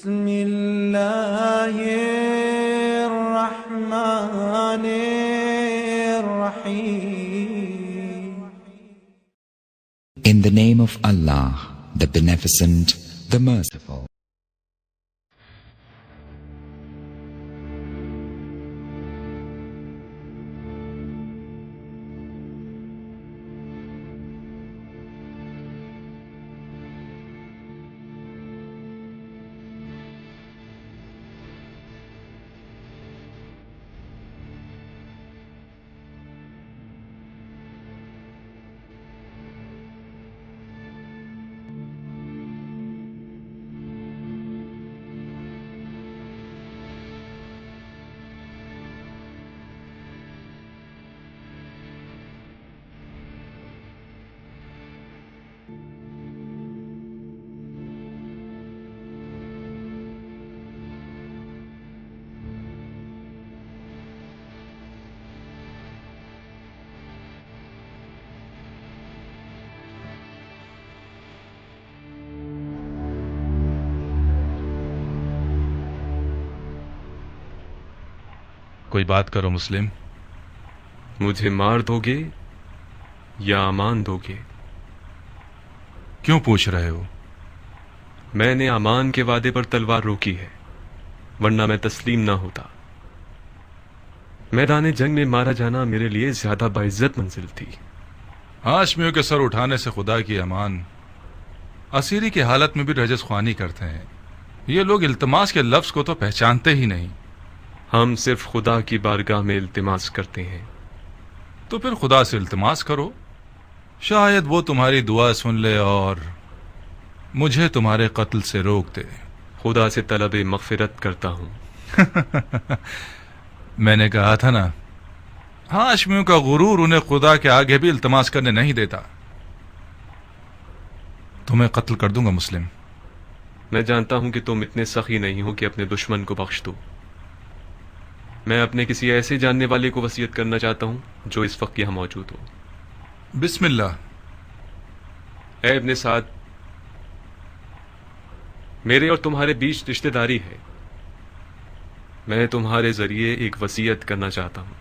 بسم الله الرحمن الرحيم. In the name of Allah, the Beneficent, the Merciful. کوئی بات کرو مسلم. مجھے مار دو گے یا امان دو گے؟ کیوں پوچھ رہے ہو؟ میں نے امان کے وعدے پر تلوار روکی ہے، ورنہ میں تسلیم نہ ہوتا. میدان جنگ میں مارا جانا میرے لیے زیادہ باعزت منزل تھی. ہاشمیوں کے سر اٹھانے سے خدا کی امان. اسیری کی حالت میں بھی رجس خوانی کرتے ہیں. یہ لوگ التماس کے لفظ کو تو پہچانتے ہی نہیں. ہم صرف خدا کی بارگاہ میں التماس کرتے ہیں. تو پھر خدا سے التماس کرو، شاید وہ تمہاری دعا سن لے اور مجھے تمہارے قتل سے روک دے. خدا سے طلب مغفرت کرتا ہوں. میں نے کہا تھا نا، ہاشمیوں کا غرور انہیں خدا کے آگے بھی التماس کرنے نہیں دیتا. تمہیں قتل کر دوں گا مسلم. میں جانتا ہوں کہ تم اتنے سخی نہیں ہو کہ اپنے دشمن کو بخش دو. میں اپنے کسی ایسے جاننے والے کو وصیت کرنا چاہتا ہوں جو اس وقت یہاں موجود ہو. بسم اللہ. اے ابن سعد، میرے اور تمہارے بیچ رشتہ داری ہے. میں تمہارے ذریعے ایک وصیت کرنا چاہتا ہوں،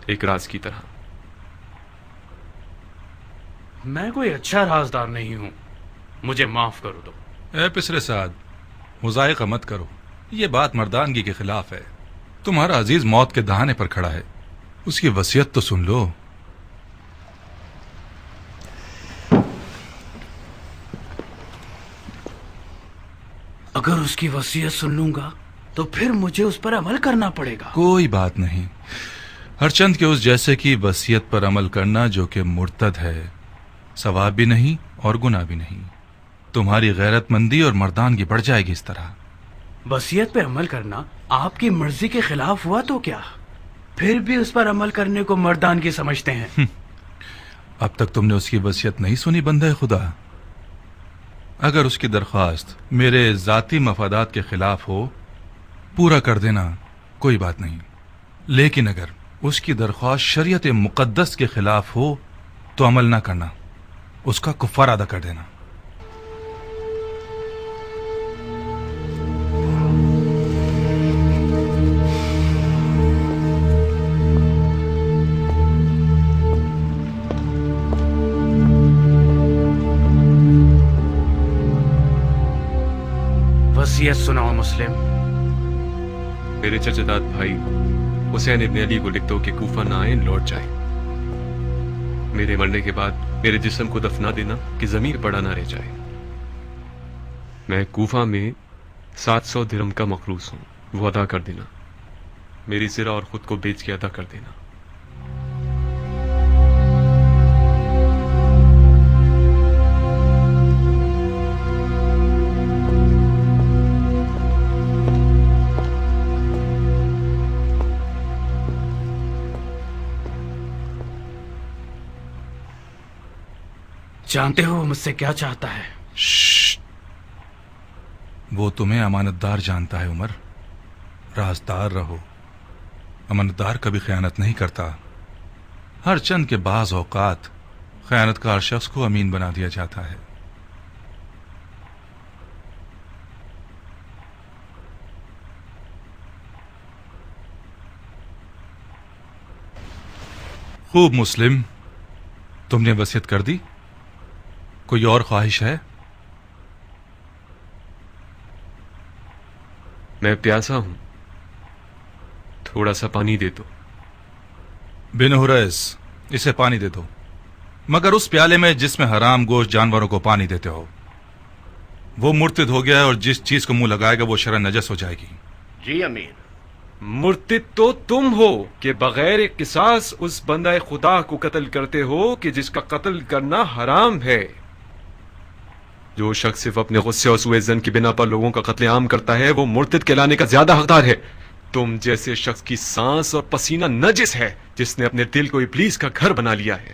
ایک راز کی طرح. میں کوئی اچھا رازدار نہیں ہوں، مجھے معاف کرو دو. اے پسر سعد، مضائقہ مت کرو. یہ بات مردانگی کے خلاف ہے. تمہارا عزیز موت کے دہانے پر کھڑا ہے، اس کی وصیت تو سن لو. اگر اس کی وصیت سن لوں گا تو پھر مجھے اس پر عمل کرنا پڑے گا. کوئی بات نہیں. ہر چند کے اس جیسے کی وصیت پر عمل کرنا جو کہ مرتد ہے، ثواب بھی نہیں اور گناہ بھی نہیں. تمہاری غیرت مندی اور مردانگی بڑھ جائے گی اس طرح. وصیت پہ عمل کرنا آپ کی مرضی کے خلاف ہوا تو کیا؟ پھر بھی اس پر عمل کرنے کو مردانگی سمجھتے ہیں. اب تک تم نے اس کی وصیت نہیں سنی بندہ خدا. اگر اس کی درخواست میرے ذاتی مفادات کے خلاف ہو، پورا کر دینا، کوئی بات نہیں. لیکن اگر اس کی درخواست شریعت مقدس کے خلاف ہو تو عمل نہ کرنا، اس کا کفارہ ادا کر دینا. وصیت سناؤ مسلم. میرے چچا بھائی حسین ابن علی کو لکھ دو کہ کوفہ نہ آئیں، لوٹ جائیں. میرے مرنے کے بعد میرے جسم کو دفنا دینا کہ ضمیر پڑا نہ رہ جائے. میں کوفہ میں 700 درہم کا مقروض ہوں، وہ ادا کر دینا. میری زرہ اور خود کو بیچ کے ادا کر دینا. جانتے ہو وہ مجھ سے کیا چاہتا ہے؟ وہ تمہیں امانت دار جانتا ہے عمر. رازدار رہو. امانت دار کبھی خیانت نہیں کرتا. ہر چند کے بعض اوقات خیانت کار شخص کو امین بنا دیا جاتا ہے. خوب مسلم، تم نے وصیت کر دی؟ کوئی اور خواہش ہے؟ میں پیاسا ہوں، تھوڑا سا پانی دے دو۔ بن حریث، اسے پانی دے دو، مگر اس پیالے میں جس میں حرام گوشت جانوروں کو پانی دیتے ہو۔ وہ مرتد ہو گیا ہے اور جس چیز کو منہ لگائے گا وہ شرعاً نجس ہو جائے گی۔ جی امیر۔ مرتد تو تم ہو کہ بغیر قصاص اس بندہ خدا کو قتل کرتے ہو کہ جس کا قتل کرنا حرام ہے۔ جو شخص صرف اپنے غصے اور سوء ظن کی بنا پر لوگوں کا قتل عام کرتا ہے وہ مرتد کہلانے کا زیادہ حقدار ہے۔ تم جیسے شخص کی سانس اور پسینہ نجس ہے جس نے اپنے دل کو ابلیس کا گھر بنا لیا ہے۔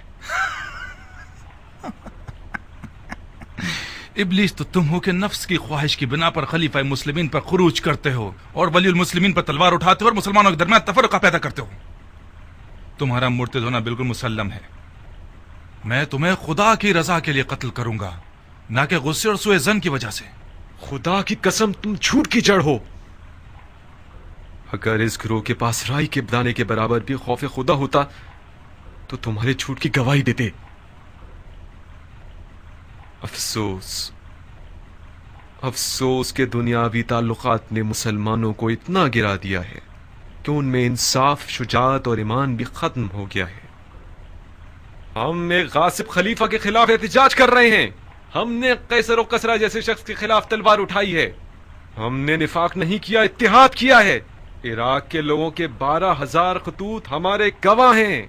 ابلیس تو تم ہو کہ نفس کی خواہش کی بنا پر خلیفہ مسلمین پر خروج کرتے ہو اور ولی المسلمین پر تلوار اٹھاتے ہو اور مسلمانوں کے درمیان تفرقہ پیدا کرتے ہو۔ تمہارا مرتد ہونا بالکل مسلم ہے۔ میں تمہیں خدا کی رضا کے لیے قتل کروں گا، نہ کہ غصے اور سوء ظن کی وجہ سے۔ خدا کی قسم تم جھوٹ کی جڑ ہو۔ اگر اس گروہ کے پاس رائی کے دانے کے برابر بھی خوف خدا ہوتا تو تمہارے جھوٹ کی گواہی دیتے۔ افسوس کہ دنیاوی تعلقات نے مسلمانوں کو اتنا گرا دیا ہے کہ ان میں انصاف، شجاعت اور ایمان بھی ختم ہو گیا ہے۔ ہم ایک غاصب خلیفہ کے خلاف احتجاج کر رہے ہیں۔ ہم نے قیصر و کسریٰ جیسے شخص کے خلاف تلوار اٹھائی ہے۔ ہم نے نفاق نہیں کیا، اتحاد کیا ہے۔ عراق کے لوگوں کے 12,000 خطوط ہمارے گواہ ہیں۔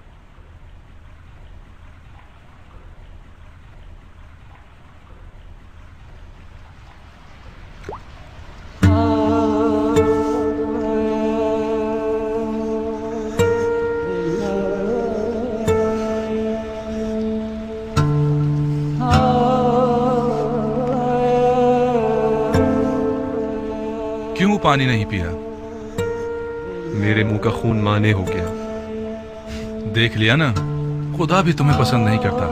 کیوں پانی نہیں پیا؟ میرے منہ کا خون مانے ہو گیا۔ دیکھ لیا نا، خدا بھی تمہیں پسند نہیں کرتا،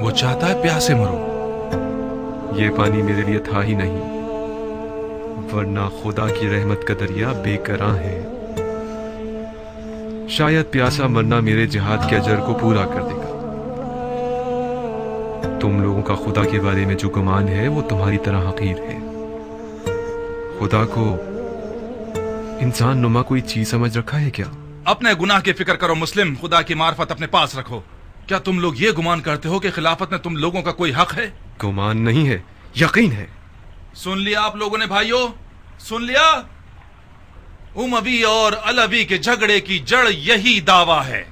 وہ چاہتا ہے پیاسے مرو۔ یہ پانی میرے لیے تھا ہی نہیں، ورنہ خدا کی رحمت کا دریا بے کراں ہے۔ شاید پیاسا مرنا میرے جہاد کے اجر کو پورا کر دے گا۔ تم لوگوں کا خدا کے بارے میں جو گمان ہے وہ تمہاری طرح حقیر ہے۔ خدا کو انسان نما کوئی چیز سمجھ رکھا ہے کیا؟ اپنے گناہ کی فکر کرو مسلم، خدا کی معرفت اپنے پاس رکھو۔ کیا تم لوگ یہ گمان کرتے ہو کہ خلافت میں تم لوگوں کا کوئی حق ہے؟ گمان نہیں ہے، یقین ہے۔ سن لیا آپ لوگوں نے بھائیوں، سن لیا؟ اموی اور علوی کے جھگڑے کی جڑ یہی دعویٰ ہے۔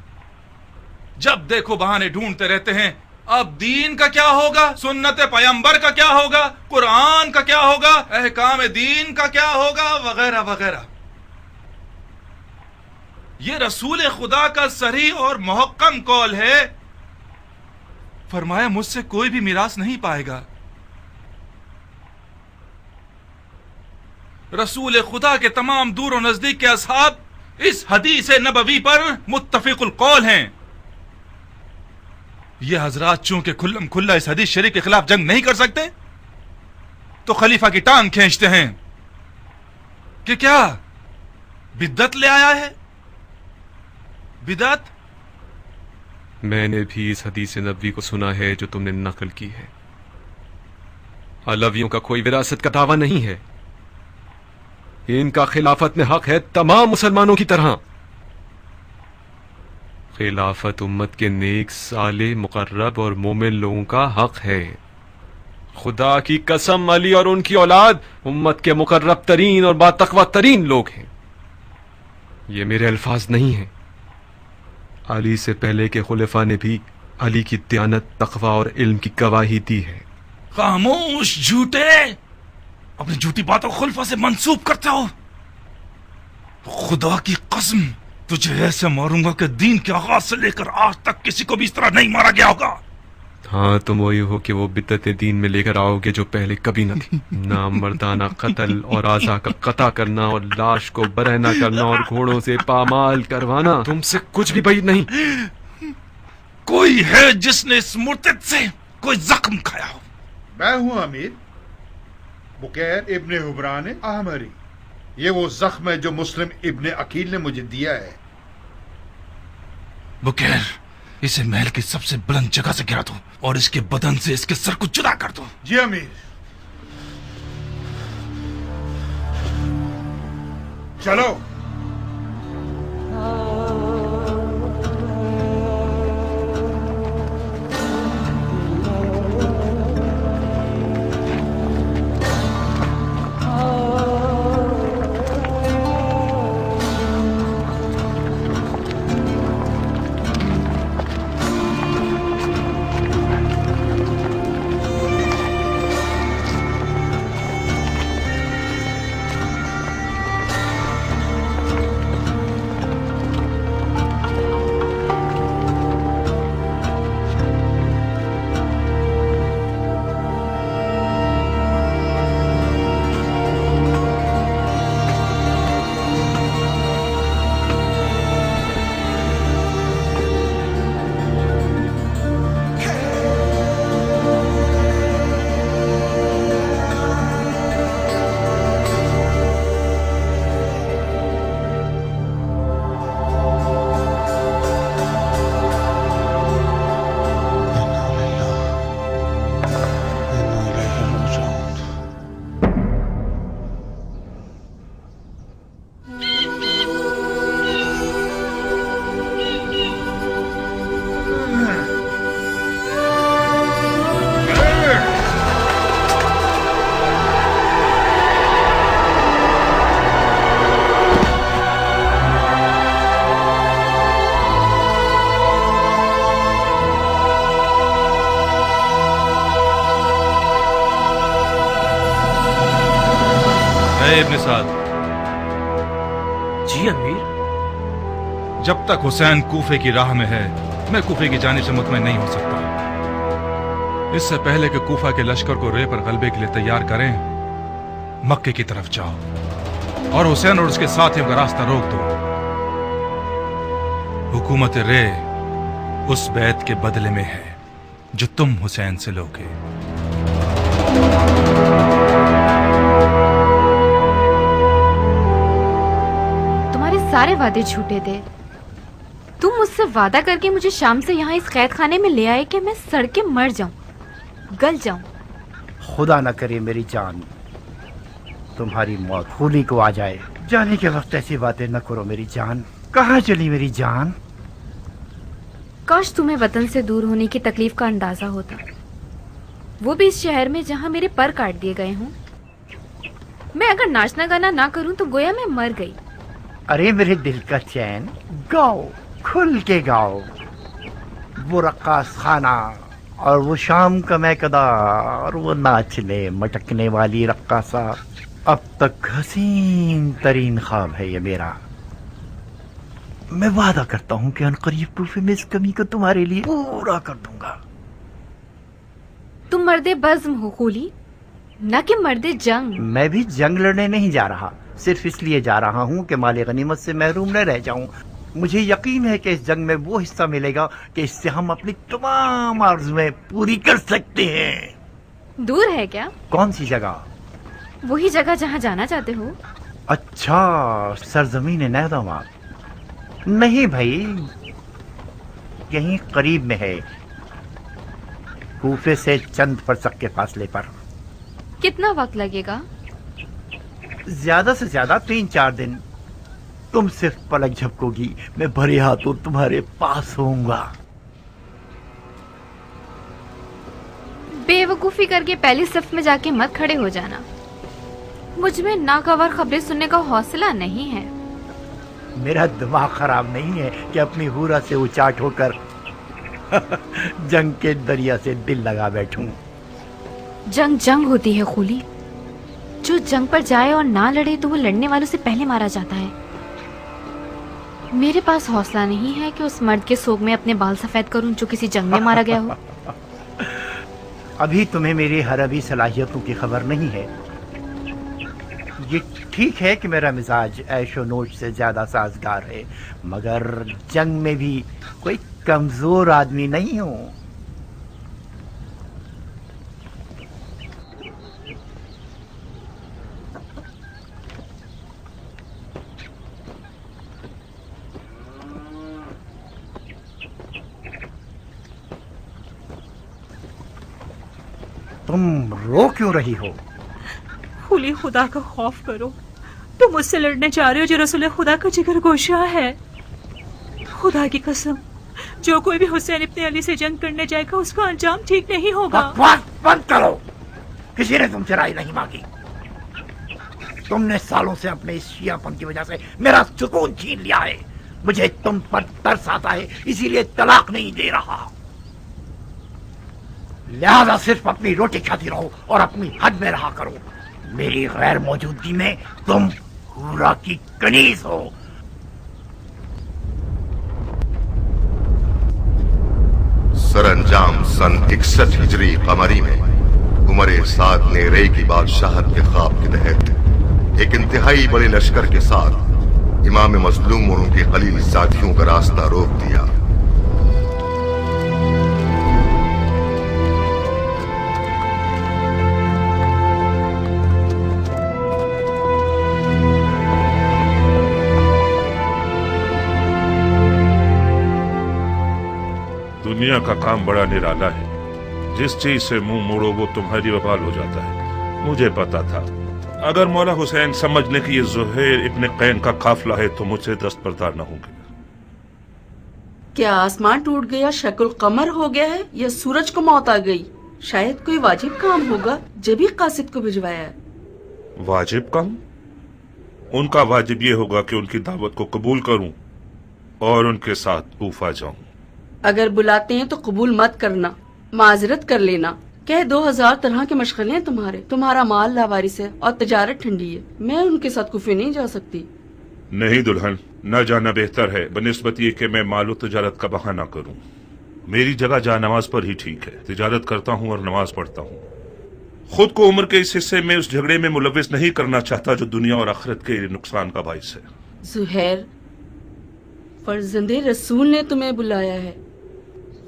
جب دیکھو بہانے ڈھونڈتے رہتے ہیں، اب دین کا کیا ہوگا، سنت پیغمبر کا کیا ہوگا، قرآن کا کیا ہوگا، احکام دین کا کیا ہوگا، وغیرہ وغیرہ۔ یہ رسول خدا کا صریح اور محکم قول ہے، فرمایا مجھ سے کوئی بھی میراث نہیں پائے گا۔ رسول خدا کے تمام دور و نزدیک کے اصحاب اس حدیث نبوی پر متفق القول ہیں۔ یہ حضرات چونکہ کھلم کھلا اس حدیث شریف کے خلاف جنگ نہیں کر سکتے تو خلیفہ کی ٹانگ کھینچتے ہیں کہ کیا بدعت لے آیا ہے۔ بدعت؟ میں نے بھی اس حدیث نبوی کو سنا ہے جو تم نے نقل کی ہے۔ علویوں کا کوئی وراثت کا دعویٰ نہیں ہے، ان کا خلافت میں حق ہے تمام مسلمانوں کی طرح۔ خلافت امت کے نیک، صالح، مقرب اور مومن لوگوں کا حق ہے۔ خدا کی قسم علی اور ان کی اولاد امت کے مقرب ترین اور باتقوی ترین لوگ ہیں۔ یہ میرے الفاظ نہیں ہیں، علی سے پہلے کے خلفاء نے بھی علی کی دیانت، تقوی اور علم کی گواہی دی ہے۔ خاموش جھوٹے، اپنی جھوٹی باتوں کو خلفاء سے منسوب کرتے ہو۔ خدا کی قسم تجھے ایسے ماروں گا کہ دین کے آغاز سے لے کر آج تک کسی کو بھی اس طرح نہیں مارا گیا ہوگا۔ ہاں تم وہی ہو کہ وہ بدعتیں دین میں لے کر آؤ گے جو پہلے کبھی نہ تھی۔ نامردانہ قتل اور اعضاء کا قطع کرنا اور لاش کو برہنہ کرنا اور گھوڑوں سے پامال کروانا تم سے کچھ بھی بعید نہیں۔ کوئی ہے جس نے اس مرتد سے کوئی زخم کھایا ہو؟ میں ہوں امیر، بکیر ابن حبران احمری۔ یہ وہ زخم ہے جو مسلم ابن عقیل نے مجھے دیا ہے۔ بکیر اسے محل کی سب سے بلند جگہ سے گرا دو اور اس کے بدن سے اس کے سر کو جدا کر دو. جی امیر. چلو. ابن سعد. جی امیر. جب تک حسین کوفے کی راہ میں ہے میں کوفے کی جانب سے مطمئن نہیں ہو سکتا. اس سے پہلے کہ کوفہ کے لشکر کو رے پر غلبے کے لیے تیار کریں مکے کی طرف جاؤ اور حسین اور اس کے ساتھیوں کا راستہ روک دو. حکومت رے اس بیعت کے بدلے میں ہے جو تم حسین سے لوگے. سارے وعدے جھوٹے تھے. تم مجھ سے وعدہ کر کے مجھے شام سے یہاں اس قید خانے میں لے آئے کہ میں سڑ کے مر جاؤں, گل جاؤں. خدا نہ کرے میری جان تمہاری موت خولی کو آ جائے. جانے کے وقت ایسی باتیں نہ کرو میری جان. کہاں چلی میری جان؟ کاش تمہیں وطن سے دور ہونے کی تکلیف کا اندازہ ہوتا, وہ بھی اس شہر میں جہاں میرے پر کاٹ دیے گئے ہوں. میں اگر ناچنا گانا نہ کروں تو گویا میں مر گئی. ارے میرے دل کا چین, گاؤ, کھل کے گاؤ. وہ رقاص خانہ اور وہ شام کا میکدہ اور وہ ناچنے مٹکنے والی رقاصہ اب تک حسین ترین خواب ہے یہ میرا. میں وعدہ کرتا ہوں کہ عنقریب کوفے میں اس کمی کو تمہارے لیے پورا کر دوں گا. تم مرد بزم ہو خولی, نہ کہ مرد جنگ. میں بھی جنگ لڑنے نہیں جا رہا, صرف اس لیے جا رہا ہوں کہ مال غنیمت سے محروم نہ رہ جاؤں. مجھے یقین ہے کہ اس جنگ میں وہ حصہ ملے گا کہ اس سے ہم اپنی تمام آرزویں پوری کر سکتے ہیں. دور ہے کیا؟ کون سی جگہ؟ وہی جگہ جہاں جانا چاہتے ہو. اچھا, سرزمین نیداما. نہیں بھائی, یہیں قریب میں ہے, کوفے سے چند فرسخ کے فاصلے پر. کتنا وقت لگے گا؟ زیادہ سے زیادہ 3-4 دن. تم صرف پلک جھپکو گی, میں بھرے ہاتھوں تمہارے پاس ہوں گا. بے وقوفی کر کے پہلی صف میں جا کے مت کھڑے ہو جانا. مجھ میں ناگوار خبریں سننے کا حوصلہ نہیں ہے. میرا دماغ خراب نہیں ہے کہ اپنی حورا سے اچاٹ ہو کر جنگ کے دریا سے دل لگا بیٹھوں. جنگ جنگ ہوتی ہے خولی. جو جنگ پر جائے اور نہ لڑے تو وہ لڑنے والوں سے پہلے مارا جاتا ہے. میرے پاس حوصلہ نہیں ہے کہ اس مرد کے سوگ میں اپنے بال سفید کروں جو کسی جنگ میں مارا گیا ہو. ابھی تمہیں میری حربی صلاحیتوں کی خبر نہیں ہے. یہ ٹھیک ہے کہ میرا مزاج عیش و نوش سے زیادہ سازگار ہے, مگر جنگ میں بھی کوئی کمزور آدمی نہیں ہوں. तुम रो क्यों रही हो? खुली खुदा का खौफ करो, तुम मुझसे लड़ने जा रहे हो जो रसूल खुदा का जिगर गोशा है। खुदा की कसम, जो कोई भी हुसैन इब्ने अली से जंग करने जाएगा उसका अंजाम ठीक नहीं होगा। बकवास बंद करो, किसी ने तुमसे राय नहीं मांगी। तुमने सालों से अपने इस शियापन की वजह से मेरा सुकून छीन लिया है। मुझे तुम पर तरस आता है, इसीलिए तलाक नहीं दे रहा। लिहाजा सिर्फ अपनी रोटी खाती रहो और अपनी हद में रहा करो। मेरी गैर मौजूदगी में तुम हुरा की कनीज हो। सरअंजाम सन 61 हिजरी कमरी में उमर साद ने रे की बादशाहत के ख्वाब के तहत एक इंतहाई बड़े लश्कर के साथ इमाम मजलूम और उनके खलील साथियों का रास्ता रोक दिया। दुनिया का काम बड़ा निराला है, जिस चीज से मुंह मोड़ो वो तुम्हारी वबाल हो जाता है। मुझे पता था अगर मौला हुसैन समझ ले कि ये ज़ुहैर इब्ने कैन का काफिला है तो मुझसे दस्तबरदार न होंगे। क्या आसमान टूट गया, शक्ल कमर हो गया है, या सूरज को मौत आ गई? शायद कोई वाजिब काम होगा जब ही कासिद को भिजवाया है। वाजिब काम? उनका वाजिब ये होगा कि उनकी दावत को कबूल करूं और उनके साथ कूफा जाऊं। अगर बुलाते हैं तो कबूल मत करना, माजरत कर लेना। कह 2000 तरह के मशगले हैं तुम्हारे, तुम्हारा माल लावारिस है और तजारत ठंडी है। मैं उनके साथ कुफे नहीं जा सकती। नहीं दुल्हन, न जाना बेहतर है बनिस्बत ये कि मैं मालो तजारत का बहाना करूं। मेरी जगह जा नमाज पर ही ठीक है। तिजारत करता हूं और नमाज पढ़ता हूं। खुद को उम्र के इस हिस्से में उस झगड़े में मुलविस नहीं करना चाहता जो दुनिया और आखिरत के नुकसान का बाइस है। ज़ुहैर, फर्जंदे रसूल ने तुम्हें बुलाया है।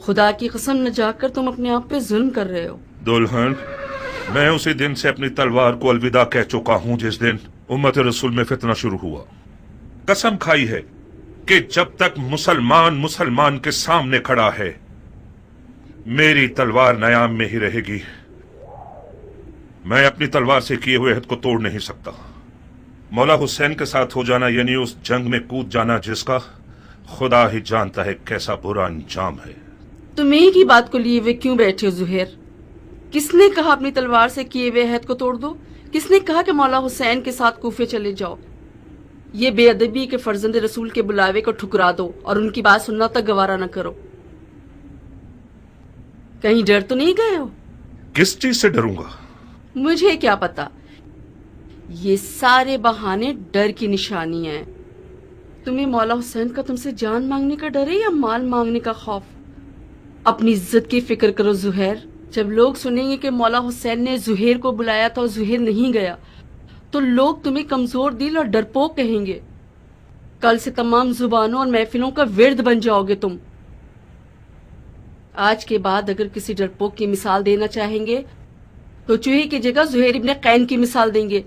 खुदा की कसम न जाकर तुम अपने आप पे जुल्म कर रहे हो। दुल्हन, मैं उसी दिन से अपनी तलवार को अलविदा कह चुका हूं जिस दिन उम्मत रसूल में फितना शुरू हुआ। कसम खाई है कि जब तक मुसलमान मुसलमान के सामने खड़ा है मेरी तलवार नयाम में ही रहेगी। मैं अपनी तलवार से किए हुए अहद को तोड़ नहीं सकता। मौला हुसैन के साथ हो जाना यानी उस जंग में कूद जाना जिसका खुदा ही जानता है कैसा बुरा अंजाम है। तुम एक ही बात को लिए हुए क्यों बैठे हो ज़ुहैर? किसने कहा अपनी तलवार से किए हुए अहद को तोड़ दो? किसने कहा कि मौला हुसैन के साथ कूफे चले जाओ? ये बेअदबी के फर्जंद रसूल के बुलावे को ठुकरा दो और उनकी बात सुनना तक गवारा न करो। कहीं डर तो नहीं गए हो? किस चीज से डरूंगा? मुझे क्या पता। ये सारे बहाने डर की निशानियां हैं। तुम्हें मौला हुसैन का तुमसे जान मांगने का डर है या माल मांगने का खौफ? अपनी इज्जत की फिक्र करो ज़ुहैर। जब लोग सुनेंगे कि मौला हुसैन ने ज़ुहैर को बुलाया था और ज़ुहैर नहीं गया तो लोग तुम्हें कमजोर दिल और डरपोक कहेंगे। कल से तमाम जुबानों और महफिलों का विर्द बन जाओगे तुम। आज के बाद अगर किसी डरपोक की मिसाल देना चाहेंगे तो चूहे की जगह ज़ुहैर इब्ने कैन की मिसाल देंगे।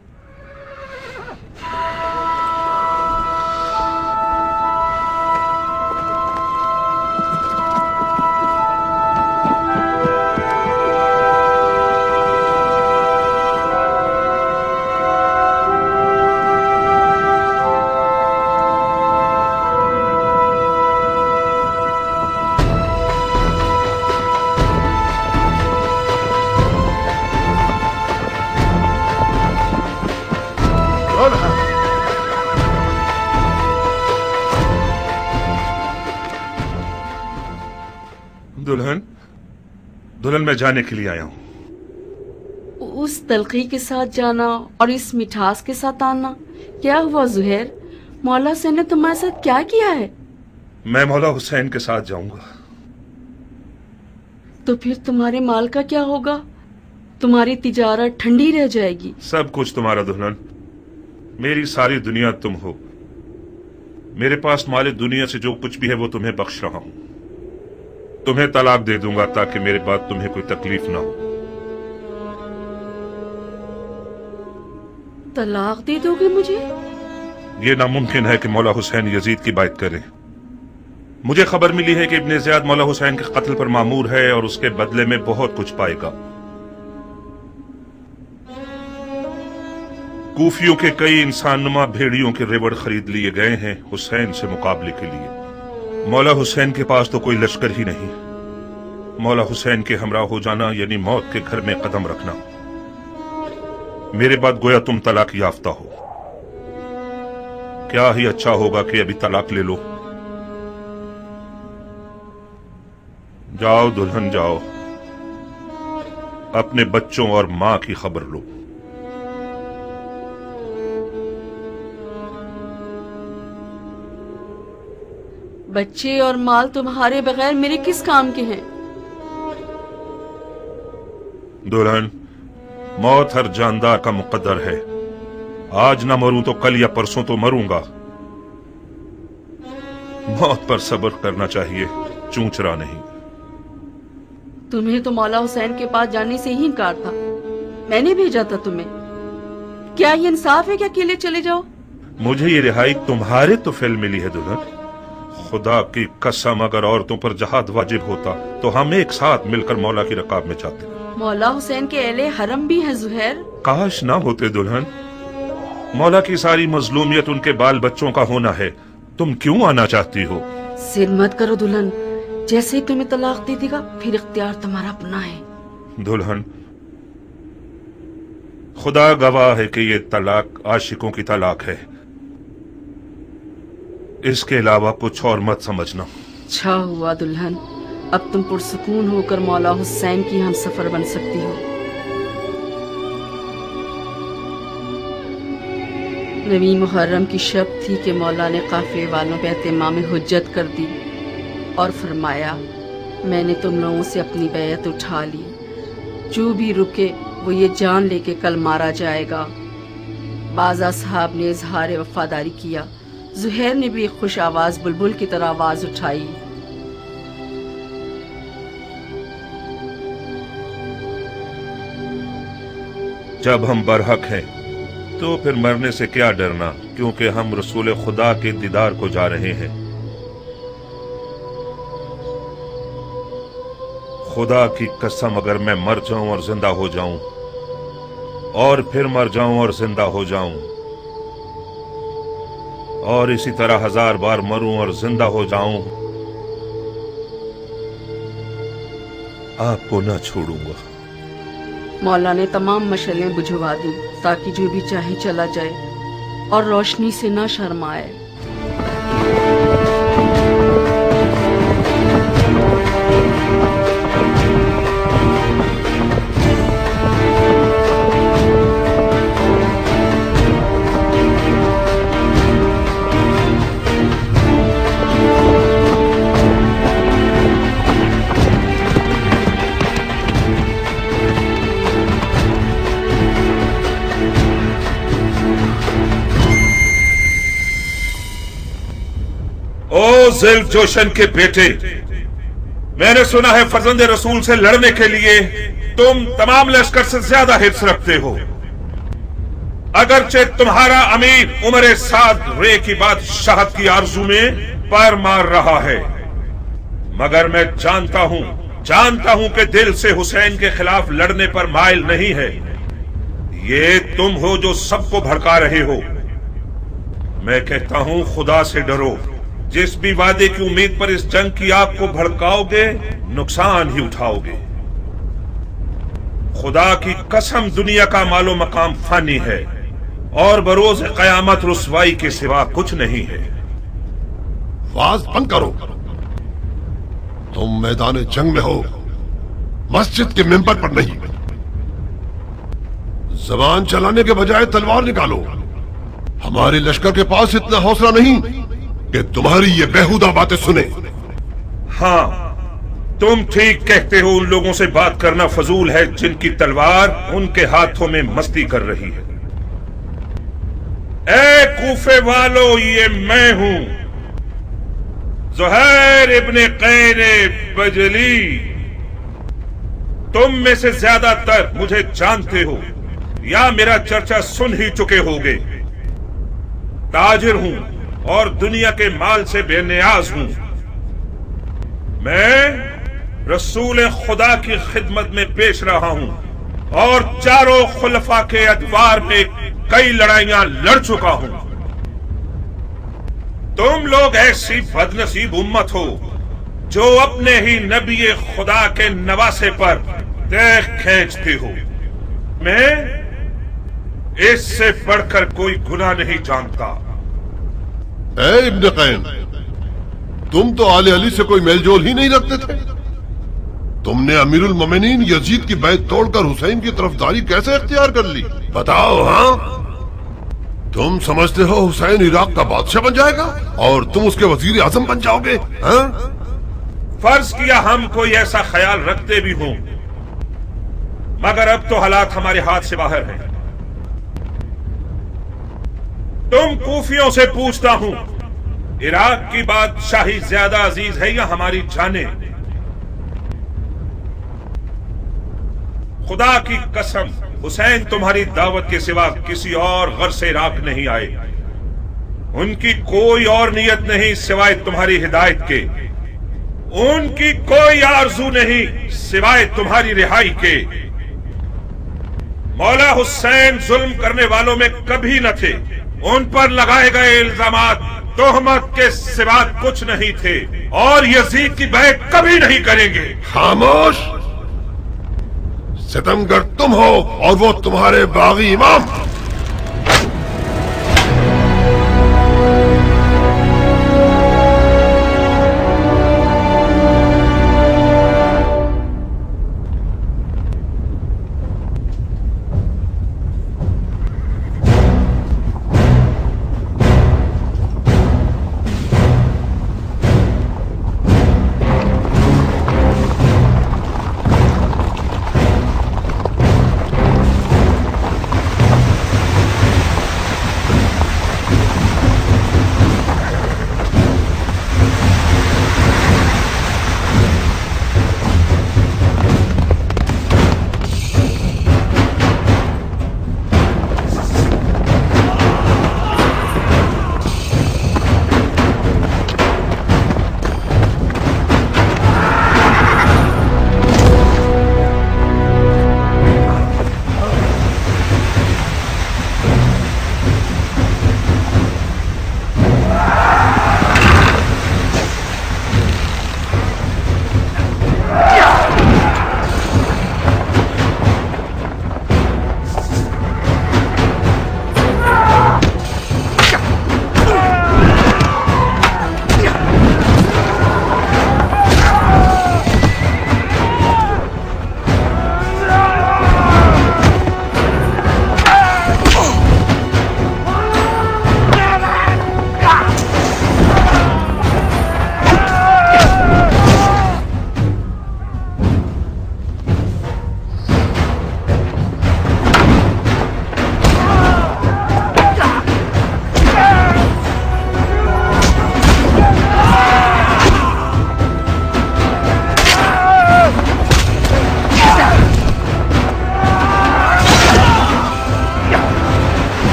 दुल्हन मैं जाने के लिए आया हूं। उस तलखी के साथ जाना और इस मिठास के साथ आना, क्या हुआ ज़ुहैर? मौला हुसैन ने तुम्हारे साथ क्या किया है? मैं मौला हुसैन के साथ जाऊंगा। तो फिर तुम्हारे माल का क्या होगा? तुम्हारी तिजारत ठंडी रह जाएगी। सब कुछ तुम्हारा दुल्हन। मेरी सारी दुनिया तुम हो। मेरे पास माले दुनिया से जो कुछ भी है वो तुम्हें बख्श रहा हूं। तुम्हें तलाक दे दूंगा ताकि मेरे बाद तुम्हें कोई तकलीफ ना हो। तलाक दे दोगे मुझे? ये नामुमकिन है कि मौला हुसैन यजीद की बात करें। मुझे खबर मिली है कि इब्ने ज़ियाद मौला हुसैन के कत्ल पर मामूर है और उसके बदले में बहुत कुछ पाएगा। کوفیوں کے کئی انسان نما بھیڑیوں کے ریوڑ خرید لیے گئے ہیں حسین سے مقابلے کے لیے۔ مولا حسین کے پاس تو کوئی لشکر ہی نہیں۔ مولا حسین کے ہمراہ ہو جانا یعنی موت کے گھر میں قدم رکھنا۔ میرے بعد گویا تم طلاق یافتہ ہو۔ کیا ہی اچھا ہوگا کہ ابھی طلاق لے لو۔ جاؤ دلہن جاؤ، اپنے بچوں اور ماں کی خبر لو۔ بچے اور مال تمہارے بغیر میرے کس کام کے ہیں؟ دلہن، موت ہر جاندار کا مقدر ہے۔ آج نہ مروں تو کل یا پرسوں تو مروں گا۔ موت پر صبر کرنا چاہیے، چونچرا نہیں۔ تمہیں تو مولا حسین کے پاس جانے سے ہی انکار تھا، میں نے بھیجا تھا تمہیں۔ کیا یہ انصاف ہے کہ اکیلے چلے جاؤ؟ مجھے یہ رہائی تمہارے تو فعل ملی ہے دلہن۔ خدا کی قسم اگر عورتوں پر جہاد واجب ہوتا تو ہم ایک ساتھ مل کر مولا کی رکاب میں جاتے۔ مولا حسین کے اہل حرم بھی ہیں زہیر۔ کاش نہ ہوتے دلہن۔ مولا کی ساری مظلومیت ان کے بال بچوں کا ہونا ہے، تم کیوں آنا چاہتی ہو؟ ضد مت کرو دلہن، جیسے ہی تمہیں طلاق دے دے گا پھر اختیار تمہارا اپنا ہے۔ دلہن، خدا گواہ ہے کہ یہ طلاق عاشقوں کی طلاق ہے، اس کے علاوہ کچھ اور مت سمجھنا۔ اچھا ہوا دلہن، اب تم پرسکون ہو کر مولا حسین کی ہم سفر بن سکتی ہو۔ نویں محرم کی شب تھی کہ مولا نے قافلے والوں پہ اہتمام حجت کر دی اور فرمایا، میں نے تم لوگوں سے اپنی بیعت اٹھا لی، جو بھی رکے وہ یہ جان لے کے کل مارا جائے گا۔ بعض اصحاب نے اظہار وفاداری کیا، زہیر نے بھی ایک خوش آواز بلبل کی طرح آواز اٹھائی، جب ہم برحق ہیں تو پھر مرنے سے کیا ڈرنا، کیونکہ ہم رسول خدا کے دیدار کو جا رہے ہیں۔ خدا کی قسم اگر میں مر جاؤں اور زندہ ہو جاؤں اور پھر مر جاؤں اور زندہ ہو جاؤں اور اسی طرح 1000 بار مروں اور زندہ ہو جاؤں، آپ کو نہ چھوڑوں گا۔ مولا نے تمام مشعلیں بجھوا دی تاکہ جو بھی چاہے چلا جائے اور روشنی سے نہ شرمائے۔ او ذیل جوشن کے بیٹے، میں نے سنا ہے فرزند رسول سے لڑنے کے لیے تم تمام لشکر سے زیادہ حرص رکھتے ہو۔ اگرچہ تمہارا امیر عمر سعد رے کی بادشاہت کی آرزو میں پیر مار رہا ہے، مگر میں جانتا ہوں کہ دل سے حسین کے خلاف لڑنے پر مائل نہیں ہے۔ یہ تم ہو جو سب کو بھڑکا رہے ہو۔ میں کہتا ہوں خدا سے ڈرو، جس بھی وعدے کی امید پر اس جنگ کی آگ کو بھڑکاؤ گے نقصان ہی اٹھاؤ گے۔ خدا کی قسم دنیا کا مال و مقام فانی ہے اور بروز قیامت رسوائی کے سوا کچھ نہیں ہے۔ واز بند کرو، تم میدان جنگ میں ہو، مسجد کے ممبر پر نہیں۔ زبان چلانے کے بجائے تلوار نکالو۔ ہمارے لشکر کے پاس اتنا حوصلہ نہیں کہ تمہاری یہ بیہودہ باتیں سنے۔ ہاں، تم ٹھیک کہتے ہو، ان لوگوں سے بات کرنا فضول ہے جن کی تلوار ان کے ہاتھوں میں مستی کر رہی ہے۔ اے کوفے والو، یہ میں ہوں، زہیر ابن قیر بجلی۔ تم میں سے زیادہ تر مجھے جانتے ہو یا میرا چرچا سن ہی چکے ہوگے۔ تاجر ہوں اور دنیا کے مال سے بے نیاز ہوں۔ میں رسول خدا کی خدمت میں پیش رہا ہوں اور چاروں خلفاء کے ادوار میں कई लड़ाइयां लड़ चुका हूं। तुम लोग ऐसी बदनसीब उम्मत हो जो अपने ही नबी खुदा के नवासे पर देख खींचती हो। मैं इससे बढ़कर कोई गुनाह नहीं जानता। ए इब्न कैन, तुम तो आले अली से कोई मेलजोल ही नहीं रखते थे। तुमने अमीरुल मोमिनीन यजीद की बैत तोड़कर हुसैन की तरफदारी कैसे इख्तियार कर ली? बताओ। हाँ, तुम समझते हो हुसैन इराक का बादशाह बन जाएगा और तुम उसके वजीर आजम बन जाओगे? हाँ? फर्ज किया हम कोई ऐसा ख्याल रखते भी हों, मगर अब तो हालात हमारे हाथ से बाहर हैं। तुम कूफियों से पूछता हूं, इराक की बादशाही ज्यादा अजीज है या हमारी जाने? खुदा की कसम, हुसैन तुम्हारी दावत के सिवा किसी और गर्ज से इराक नहीं आए। उनकी कोई और नियत नहीं सिवाय तुम्हारी हिदायत के। उनकी कोई आरजू नहीं सिवाय तुम्हारी रिहाई के। मौला हुसैन जुल्म करने वालों में कभी न थे। उन पर लगाए गए इल्जामात तोहमत के सिवा कुछ नहीं थे और यजीद की बैत कभी नहीं करेंगे। खामोश! सितमगर तुम हो और वो तुम्हारे बागी इमाम।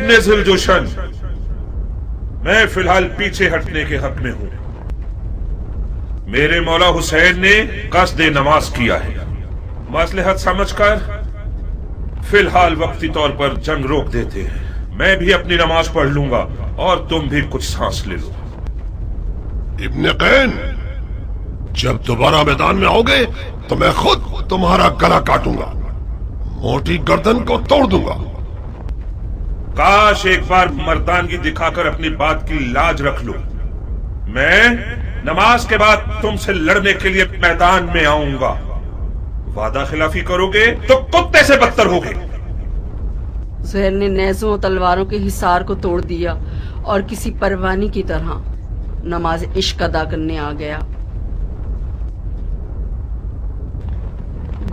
ابن ذوالجوشن، میں فی الحال پیچھے ہٹنے کے حق میں ہوں۔ میرے مولا حسین نے قصد نماز کیا ہے، مصلحت سمجھ کر فی الحال وقتی طور پر جنگ روک دیتے ہیں۔ میں بھی اپنی نماز پڑھ لوں گا اور تم بھی کچھ سانس لے لو۔ ابن قین، جب دوبارہ میدان میں آؤ گے تو میں خود تمہارا گلا کاٹوں گا، موٹی گردن کو توڑ دوں گا۔ کاش ایک بار مردانگی دکھا کر اپنی بات کی لاج رکھ لو۔ میں نماز کے بعد تم سے لڑنے کے لیے میدان میں آؤں گا۔ وعدہ خلافی کرو گے تو کتے سے بدتر ہوگے۔ زہر نے نیزوں اور تلواروں کے حصار کو توڑ دیا اور کسی پروانی کی طرح نماز عشق ادا کرنے آ گیا۔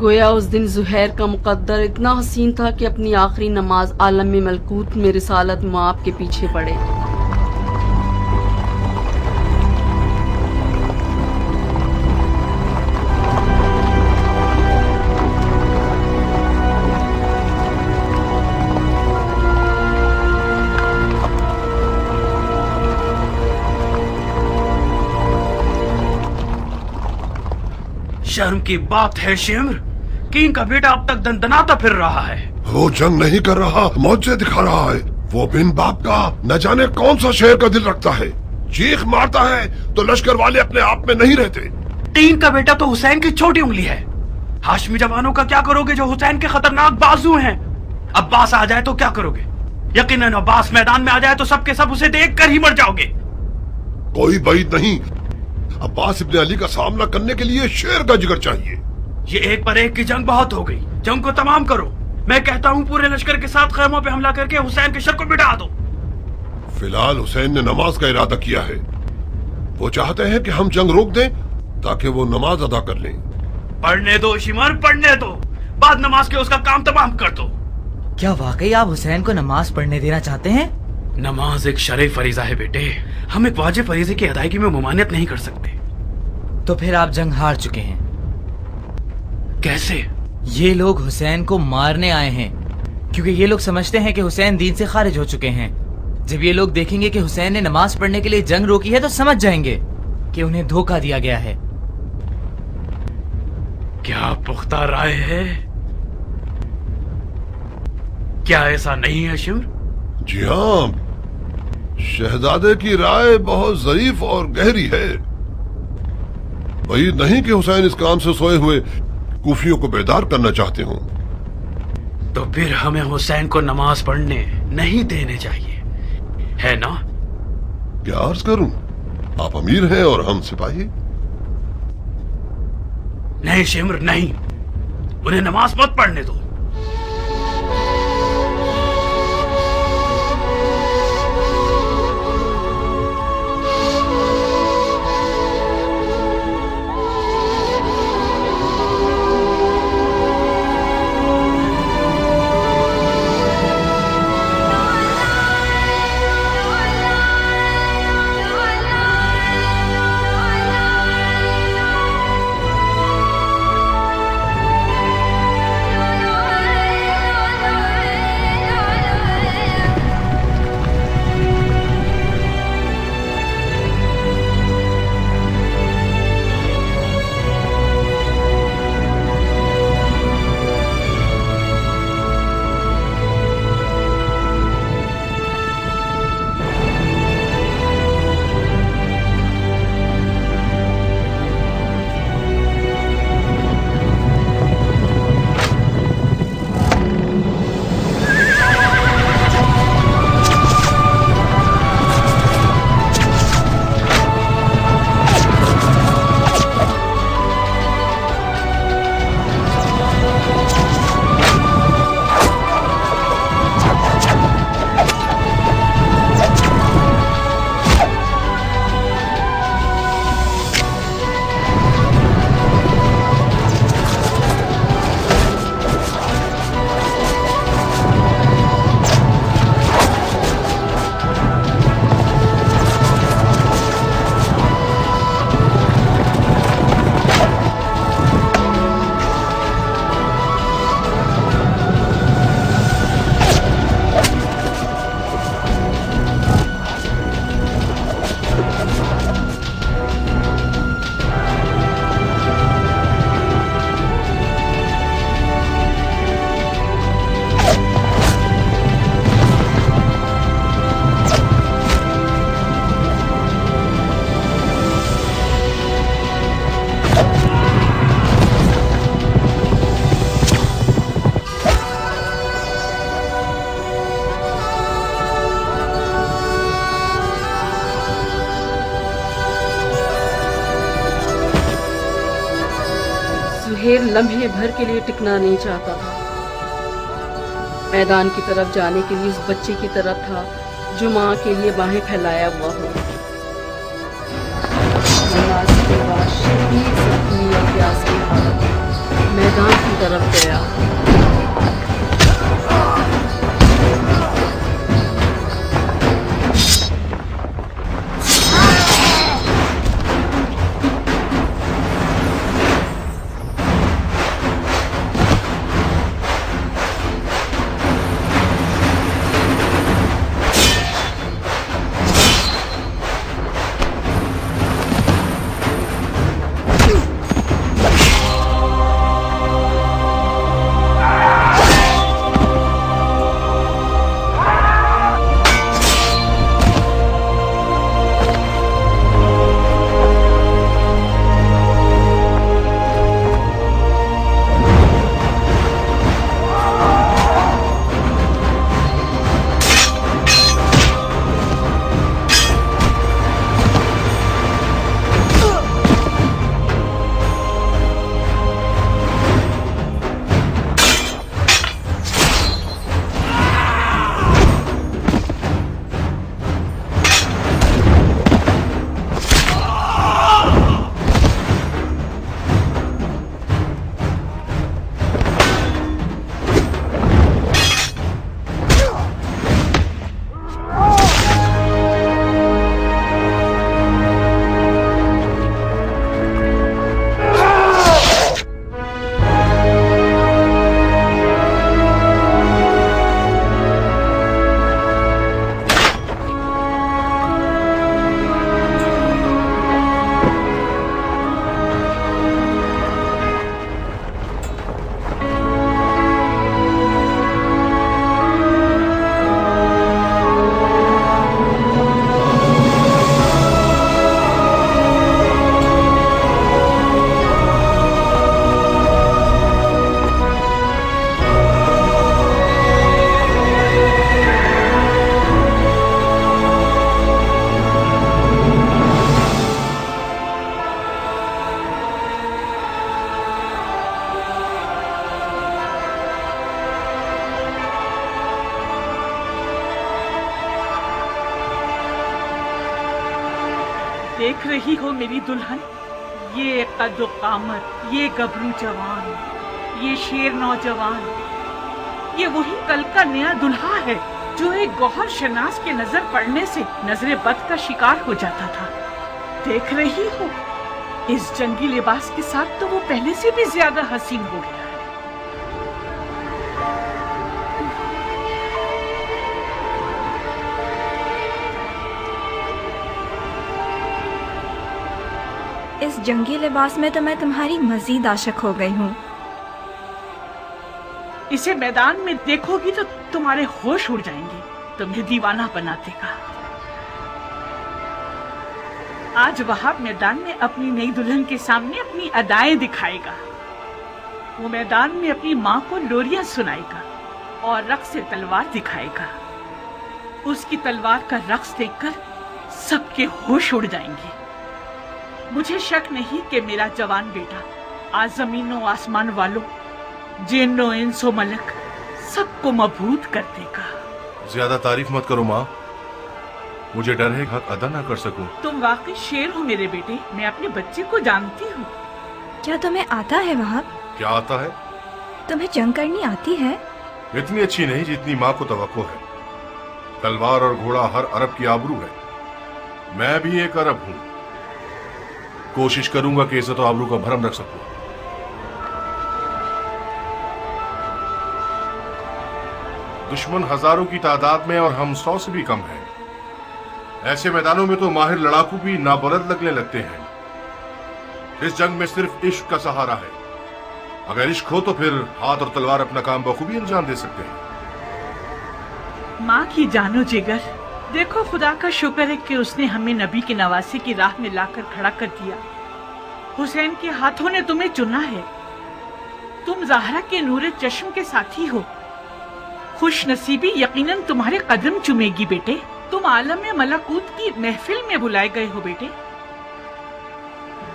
گویا اس دن زہیر کا مقدر اتنا حسین تھا کہ اپنی آخری نماز عالم ملکوت میں رسالت مآب کے پیچھے پڑے۔ شرم کی بات ہے شمر، کین کا بیٹا اب تک دندناتا پھر رہا ہے۔ وہ جنگ نہیں کر رہا، معجزے دکھا رہا ہے۔ وہ بن باپ کا نہ جانے کون سا شہر کا دل رکھتا ہے، چیخ مارتا ہے تو لشکر والے اپنے آپ میں نہیں رہتے۔ تین کا بیٹا تو حسین کی چھوٹی انگلی ہے۔ ہاشمی جوانوں کا کیا کرو گے جو حسین کے خطرناک بازو ہیں؟ عباس آ جائے تو کیا کرو گے؟ یقیناً عباس میدان میں آ جائے تو سب کے سب اسے دیکھ کر ہی مر جاؤ گے۔ کوئی بعید نہیں، عباس ابن علی کا سامنا کرنے کے لیے شیر کا جگر چاہیے۔ یہ ایک پر ایک کی جنگ بہت ہو گئی، جنگ کو تمام کرو۔ میں کہتا ہوں پورے لشکر کے ساتھ خیموں پہ حملہ کر کے حسین کے شر کو مٹا دو۔ فی الحال حسین نے نماز کا ارادہ کیا ہے، وہ چاہتے ہیں کہ ہم جنگ روک دیں تاکہ وہ نماز ادا کر لیں۔ پڑھنے دو شمر، پڑھنے دو، بعد نماز کے اس کا کام تمام کر دو۔ کیا واقعی آپ حسین کو نماز پڑھنے دینا چاہتے ہیں؟ نماز ایک شرعی فریضہ ہے بیٹے، ہم ایک واجب فریضے کی ادائیگی میں ممانعت نہیں کر سکتے۔ تو پھر آپ جنگ ہار چکے ہیں۔ کیسے؟ یہ لوگ حسین کو مارنے آئے ہیں، کیونکہ یہ لوگ سمجھتے ہیں کہ حسین دین سے خارج ہو چکے ہیں۔ جب یہ لوگ دیکھیں گے کہ حسین نے نماز پڑھنے کے لیے جنگ روکی ہے تو سمجھ جائیں گے کہ انہیں دھوکہ دیا گیا ہے۔ کیا پختہ رائے ہے؟ کیا ایسا نہیں ہے شمر؟ جی ہاں، شہزادے کی رائے بہت ظریف اور گہری ہے۔ بعید نہیں کہ حسین اس کام سے سوئے ہوئے کوفیوں کو بیدار کرنا چاہتے ہوں۔ تو پھر ہمیں حسین کو نماز پڑھنے نہیں دینے چاہیے، ہے نا؟ کیا عرض کروں، آپ امیر ہیں اور ہم سپاہی۔ نہیں شمر نہیں، انہیں نماز مت پڑھنے دو۔ सुहेल लम्हे भर के लिए टिकना नहीं चाहता था। मैदान की तरफ जाने के लिए उस बच्चे की तरफ था जो माँ के लिए बाहें फैलाया हुआ हो। नमाज के बाद शदीद जख्मी और प्यास की हालत में मैदान की तरफ गया। देख रही हो मेरी दुल्हन, ये कद्दो कामत, ये गबरू जवान, ये शेर नौजवान, ये वही कल का नया दुल्हा है जो एक गौहर शनास के नजर पड़ने से नजरे बद का शिकार हो जाता था। देख रही हो, इस जंगी लिबास के साथ तो वो पहले से भी ज्यादा हसीन हो गया। इस जंगी लिबास में तो मैं तुम्हारी मजीद आशिक हो गई हूँ। इसे मैदान में देखोगी तो तुम्हारे होश उड़ जाएंगे, तुम्हें दीवाना बना देगा। आज वहाब मैदान में अपनी नई दुल्हन के सामने अपनी अदाएं दिखाएगा। वो मैदान में अपनी माँ को लोरियां सुनाएगा और रक्स से तलवार दिखाएगा। उसकी तलवार का रक्स देखकर सबके होश उड़ जाएंगे। मुझे शक नहीं कि मेरा जवान बेटा आज जमीनों आसमान वालों, जिन्नो इंसो मलक सबको मबहूत कर देगा। ज्यादा तारीफ मत करो माँ, मुझे डर है हक अदा ना कर सकूं। तुम वाकई शेर हो मेरे बेटे, मैं अपने बच्चे को जानती हूँ। क्या तुम्हें आता है वहाब? क्या आता है? तुम्हें जंग करनी आती है? इतनी अच्छी नहीं जितनी माँ को तवक्को है। तलवार और घोड़ा हर अरब की आबरू है। मैं भी एक अरब हूँ। कोशिश करूंगा कि इज्जत और आबरू का भरम रख सकूं। दुश्मन हजारों की तादाद में और हम 100 से भी कम हैं। ऐसे मैदानों में तो माहिर लड़ाकू भी नाबलद लगने लगते हैं। इस जंग में सिर्फ इश्क का सहारा है। अगर इश्क हो तो फिर हाथ और तलवार अपना काम बखूबी अंजाम दे सकते हैं। माँ की जानो जिगर, देखो खुदा का शुक्र है कि उसने हमें नबी की नवासी की राह में लाकर खड़ा कर दिया। हुसैन के हाथों ने तुम्हें चुना है। तुम ज़हरा के नूरे चश्म के साथी हो। खुश नसीबी यकीनन तुम्हारे कदम चुमेगी बेटे। तुम आलम मलकूत की महफिल में बुलाए गए हो बेटे।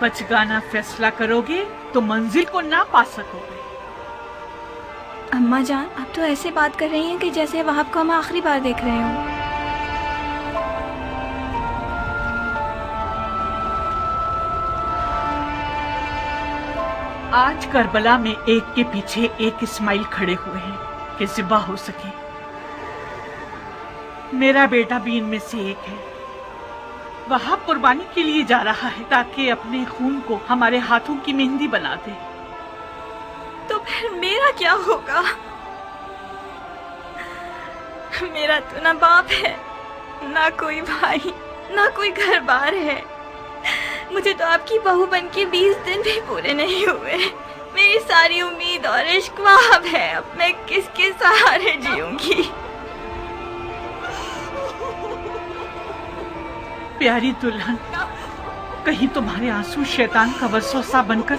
बचगाना फैसला करोगे तो मंजिल को ना पा सकोगे। अम्मा जान, आप तो ऐसे बात कर रही हैं कि जैसे वहाब को हम आखिरी बार देख रहे हों। आज करबला में एक के पीछे एक इस्माइल खड़े हुए हैं कि ज़िबा हो सके। मेरा बेटा भी इनमें से एक है। वहाब कुर्बानी के लिए जा रहा है ताकि अपने खून को हमारे हाथों की मेहंदी बना दे। तो फिर मेरा क्या होगा? मेरा तो ना बाप है, ना कोई भाई, ना कोई घर बार है। मुझे तो आपकी बहू बन के 20 दिन भी पूरे नहीं हुए। मेरी सारी उम्मीद और इश्क वहाब है। अब मैं किसके सहारे जीऊंगी? प्यारी दुल्हन, कहीं तुम्हारे आंसू शैतान का वसवसा बनकर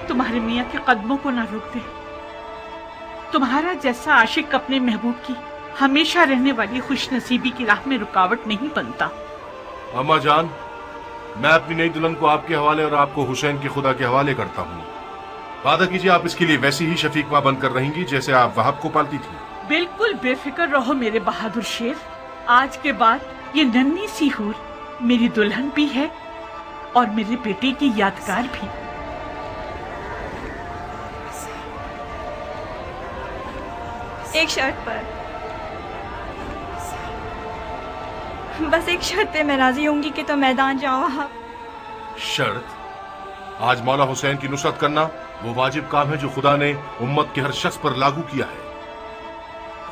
तुम्हारे मियाँ के कदमों को ना रोक दे। तुम्हारा जैसा आशिक अपने महबूब की हमेशा रहने वाली खुशनसीबी की राह में रुकावट नहीं बनता। अम्मा जान, मैं अपनी नई दुल्हन को आपके हवाले और आपको हुसैन के खुदा के हवाले करता हूँ। वादा कीजिए आप इसके लिए वैसी ही शफीक माँ बनकर रहेंगी जैसे आप वहाब को पालती थी। बिल्कुल बेफिक्र रहो मेरे बहादुर शेर। आज के बाद ये नन्ही सी हूर मेरी दुल्हन भी है और मेरे बेटे की यादगार भी। एक शर्त पर, बस एक शर्त पे मैं राजी होंगी कि तो मैदान जाओ आप। शर्त? आज मौला हुसैन की नुसरत करना वो वाजिब काम है जो खुदा ने उम्मत के हर शख्स पर लागू किया है।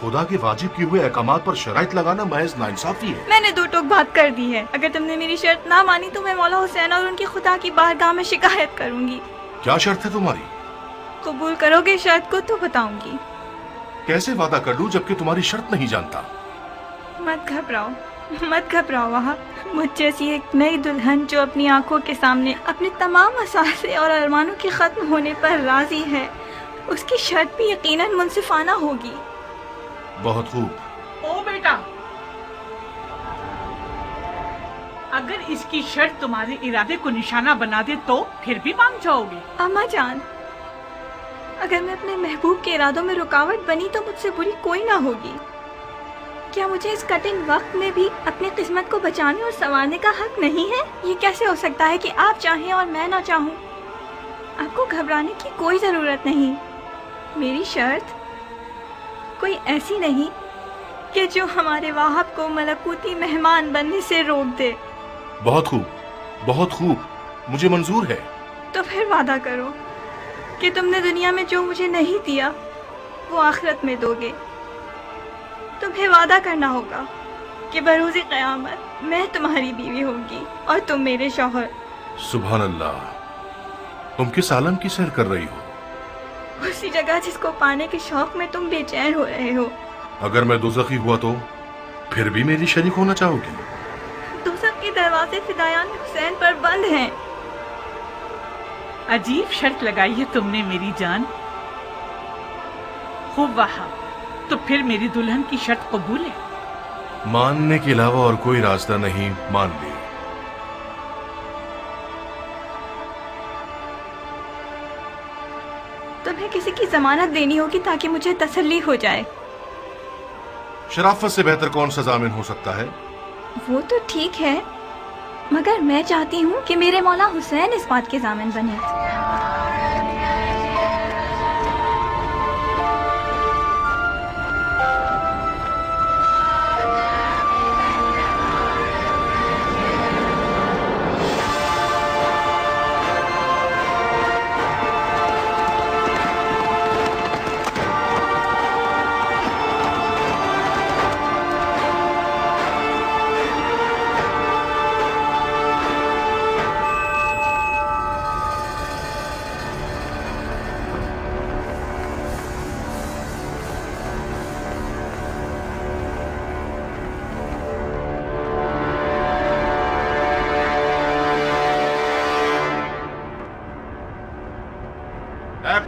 खुदा के वाजिब किए हुए अहकामात पर शराइत लगाना महज नाइंसाफी है। मैंने दो टोक बात कर दी है। अगर तुमने मेरी शर्त ना मानी तो मैं मौला हुसैन और उनकी खुदा की बारगाह में शिकायत करूंगी। क्या शर्त है तुम्हारी? कबूल करोगे शर्त को तो बताऊंगी। कैसे वादा कर लूं जबकि तुम्हारी शर्त नहीं जानता? मत घबराओ, मत घबराओ वहाब। मुझ जैसी एक नई दुल्हन जो अपनी आंखों के सामने अपने तमाम असासे और अरमानों के खत्म होने पर राजी है, उसकी शर्त भी यकीनन मुनसिफाना होगी। बहुत खूब। ओ बेटा, अगर इसकी शर्त तुम्हारे इरादे को निशाना बना दे तो फिर भी मान जाओगे? अम्मा जान, अगर मैं अपने महबूब के इरादों में रुकावट बनी तो मुझसे बुरी कोई ना होगी। क्या मुझे इस कठिन वक्त में भी अपनी किस्मत को बचाने और संवारने का हक नहीं है? ये कैसे हो सकता है कि आप चाहें और मैं ना चाहूँ? आपको घबराने की कोई जरूरत नहीं। मेरी शर्त कोई ऐसी नहीं कि जो हमारे वाहब को मलकूती मेहमान बनने से रोक दे। बहुत खूब, बहुत खूब, मुझे मंजूर है। तो फिर वादा करो कि तुमने दुनिया में जो मुझे नहीं दिया वो आखिरत में दोगे। तुम्हें वादा करना होगा कि बरोज़े क़यामत मैं तुम्हारी बीवी होंगी और तुम मेरे शौहर। सुभान अल्लाह, तुम किस आलम की सैर कर रही हो? उसी जगह जिसको पाने के शौक में तुम बेचैन हो रहे हो। अगर मैं दोज़खी हुआ तो फिर भी मेरी शरीक होना चाहोगी? दोज़ख के दरवाजे फिदायान हुसैन पर बंद हैं। अजीब शर्त लगाई है तुमने मेरी जान। खूब वहाब, तो फिर मेरी दुल्हन की शर्त कबूल है? मानने के अलावा और कोई रास्ता नहीं, मान ली। तुम्हें किसी की जमानत देनी होगी ताकि मुझे तसल्ली हो जाए। शराफत से बेहतर कौन सा जामिन हो सकता है? वो तो ठीक है, मगर मैं चाहती हूँ कि मेरे मौला हुसैन इस बात के जामिन बने।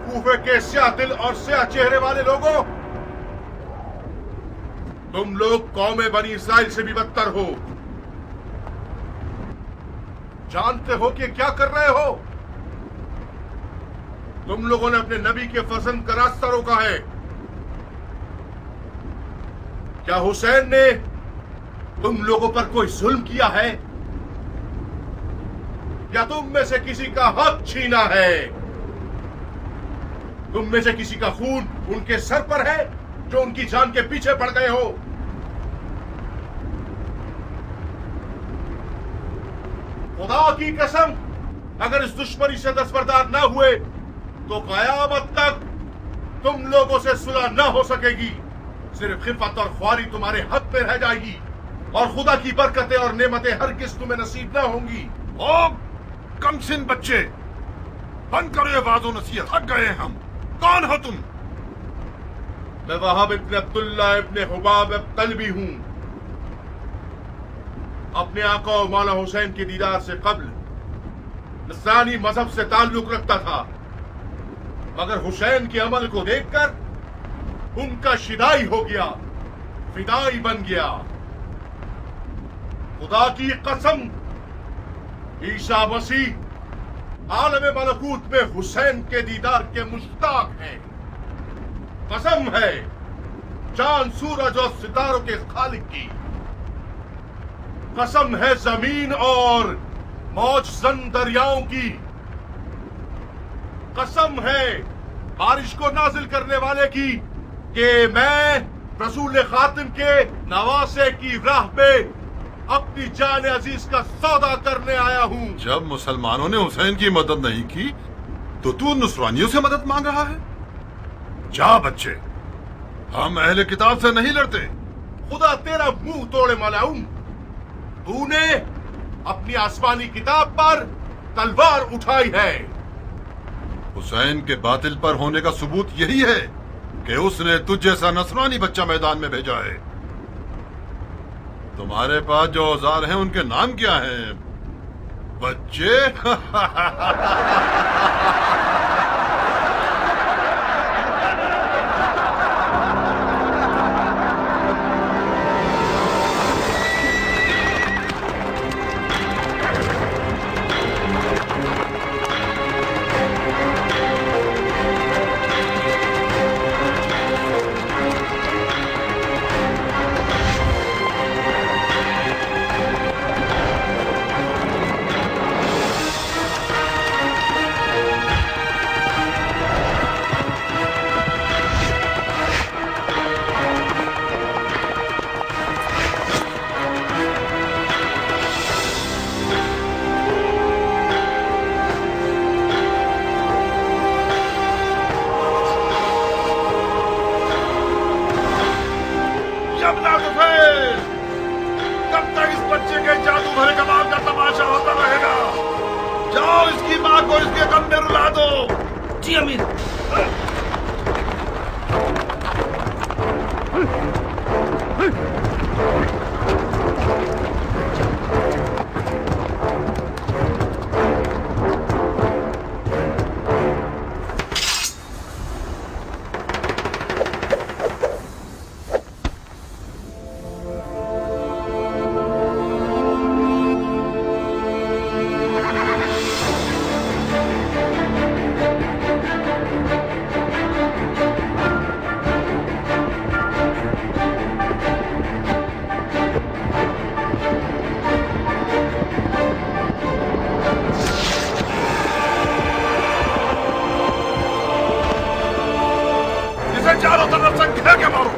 कूफे के स्याह दिल और स्याह चेहरे वाले लोगों, तुम लोग कौम बनी इसराइल से भी बदतर हो। जानते हो कि क्या कर रहे हो? तुम लोगों ने अपने नबी के फजल का रास्ता रोका है। क्या हुसैन ने तुम लोगों पर कोई जुल्म किया है या तुम में से किसी का हक छीना है? तुम में से किसी का खून उनके सर पर है जो उनकी जान के पीछे पड़ गए हो? खुदा की कसम, अगर इस दुश्मनी से दस्तबरदार न हुए तो कयामत तक तुम लोगों से सुलह न हो सकेगी। सिर्फ खिफत और ख्वारी तुम्हारे हक पे रह जाएगी और खुदा की बरकतें और नेमतें हरगिज़ तुम्हें नसीब न होंगी। ओ कमसिन बच्चे, बंद करो ये वाज़ो नसीहत, थक गए हैं हम। कौन हो तुम? मैं वहाब इब्न अब्दुल्ला इब्न हुबाब कल्बी हूं। अपने आका और मौला हुसैन के दीदार से कब्ल नसरानी मजहब से ताल्लुक रखता था, मगर हुसैन के अमल को देखकर उनका शिदाई हो गया, फिदाई बन गया। खुदा की कसम, ईसा मसीह आलम मलकूत में हुसैन के दीदार के मुश्ताक हैं। कसम है चांद सूरज और सितारों के खालिक की, कसम है जमीन और मौजजन दरियाओं की, कसम है बारिश को नाजिल करने वाले की कि मैं रसूल खातिम के नवासे की राह पे अपनी जान अजीज का सौदा करने आया हूँ। जब मुसलमानों ने हुसैन की मदद नहीं की तो तू नुसरानियों से मदद मांग रहा है? जा बच्चे, हम अहले किताब से नहीं लड़ते। खुदा तेरा मुंह तोड़े मलाऊं, तूने अपनी आसमानी किताब पर तलवार उठाई है। हुसैन के बातिल पर होने का सबूत यही है कि उसने तुझ जैसा नसरानी बच्चा मैदान में भेजा है। तुम्हारे पास जो औजार हैं उनके नाम क्या हैं बच्चे? चारों तरफ से घेर के मारो।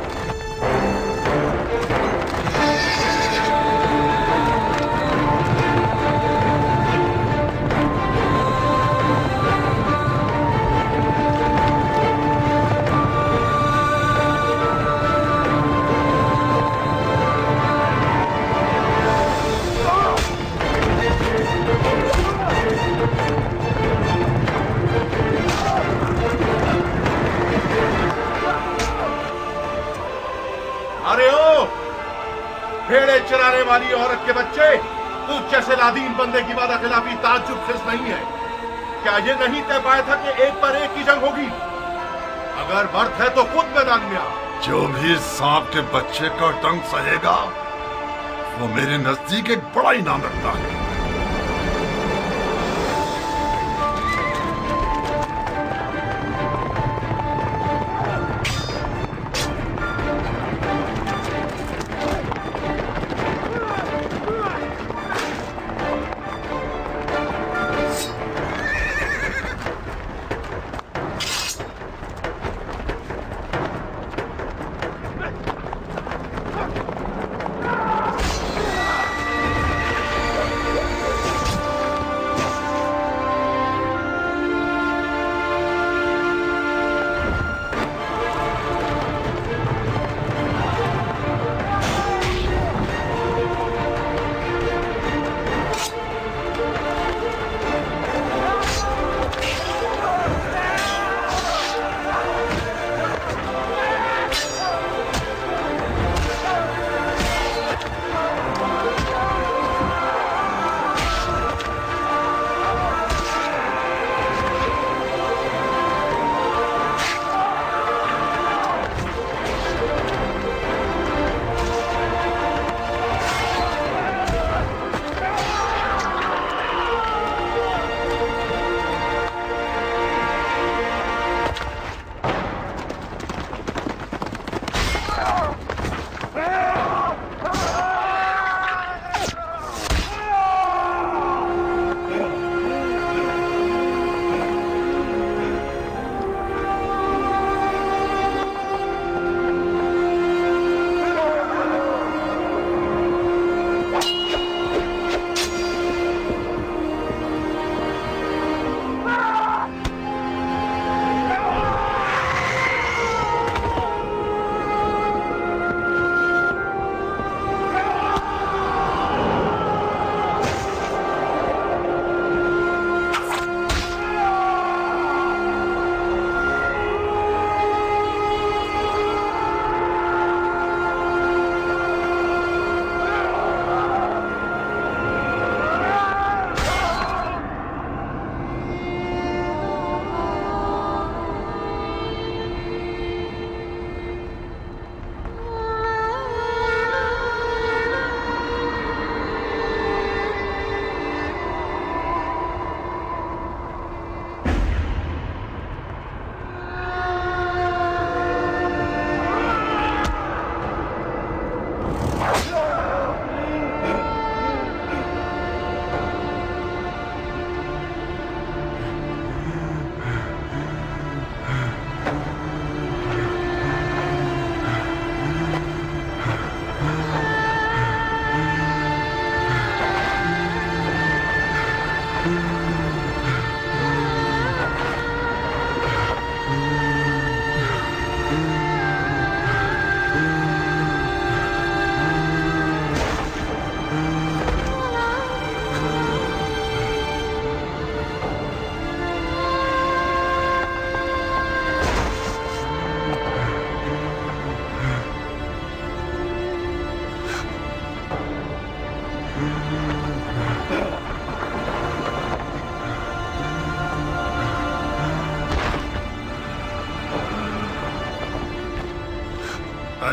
भेड़े चराने वाली औरत के बच्चे, तू जैसे लादीन बंदे की वादा खिलाफी ताज्जुब खिस नहीं है। क्या ये नहीं तय पाया था कि एक पर एक की जंग होगी? अगर मर्द है तो खुद मैदान में आ। जो भी सांप के बच्चे का डंक सहेगा वो मेरे नजदीक एक बड़ा इनाम रखता है।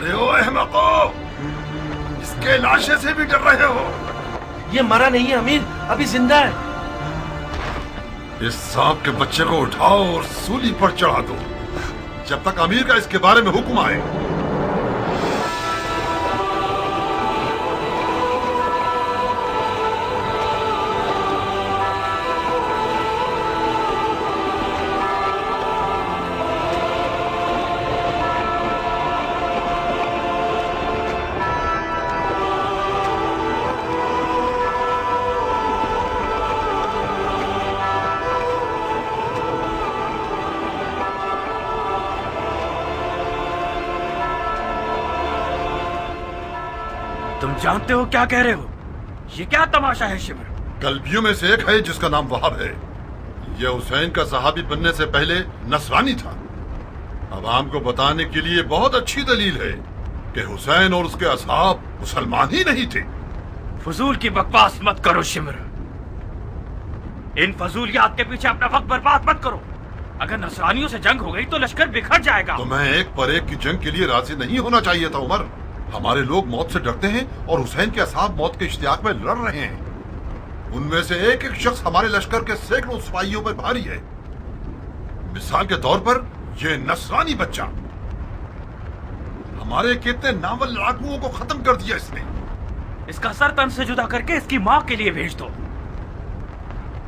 अरे ओ अहमको, इसके लाशे से भी डर रहे हो? ये मरा नहीं है अमीर, अभी जिंदा है। इस सांप के बच्चे को उठाओ और सूली पर चढ़ा दो जब तक अमीर का इसके बारे में हुक्म आए। तुम जानते हो क्या कह रहे हो? ये क्या तमाशा है शिमर? कल्बियों में से एक है जिसका नाम वहाब है। यह हुसैन का सहाबी बनने से पहले नसरानी था। अवाम को बताने के लिए बहुत अच्छी दलील है कि हुसैन और उसके असहाब मुसलमान ही नहीं थे। फजूल की बकवास मत करो शिमर। इन फजूलियात के पीछे अपना वक्त बर्बाद मत करो। अगर नसरानियों से जंग हो गई तो लश्कर बिखर जाएगा। तो मैं एक पर एक की जंग के लिए राजी नहीं होना चाहिए था उमर। हमारे लोग मौत से डरते हैं और हुसैन के असहाब मौत के इश्तियाक में लड़ रहे हैं। उनमें से एक एक शख्स हमारे लश्कर के सैकड़ों सिपाहियों पर भारी है। मिसाल के तौर पर यह नसरानी बच्चा हमारे कितने नावल लड़ाकुओं को खत्म कर दिया इसने। इसका सर तन से जुदा करके इसकी माँ के लिए भेज दो।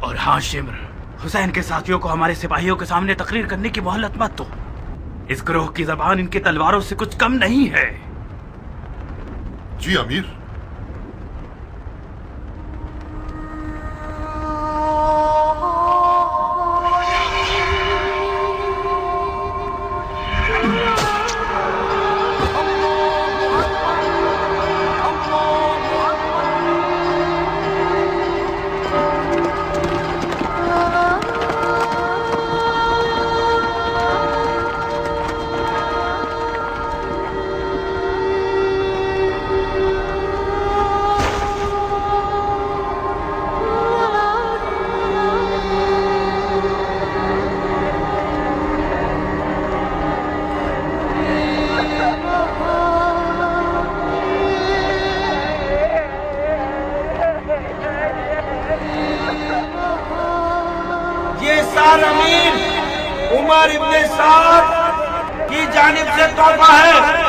और हाँ शिमर, हुसैन के साथियों को हमारे सिपाहियों के सामने तकरीर करने की मोहलत मत दो। इस ग्रोह की जबान इनकी तलवारों से कुछ कम नहीं है। जी अमीर। उमर इब्ने साद की जानिब से तोहफा है।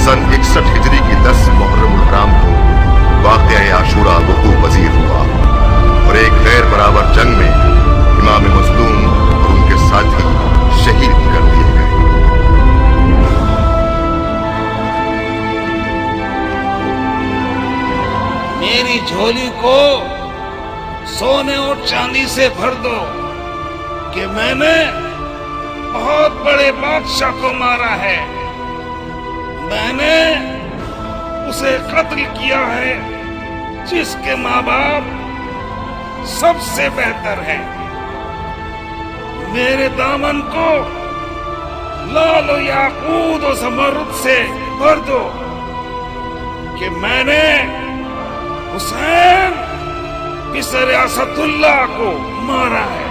सन 61 हिजरी की 10 मुहर्रम उल हराम को वाक़या आशूरा वक़ू पजीर हुआ और एक गैर बराबर जंग में इमाम मज़लूम और उनके साथी शहीद कर दिए गए। मेरी झोली को सोने और चांदी से भर दो कि मैंने बहुत बड़े बादशाह को मारा है। मैंने उसे कत्ल किया है जिसके माँ बाप सबसे बेहतर हैं। मेरे दामन को लाल और याकूत और ज़मरुद से भर दो कि मैंने हुसैन बिसर असदुल्लाह को मारा है।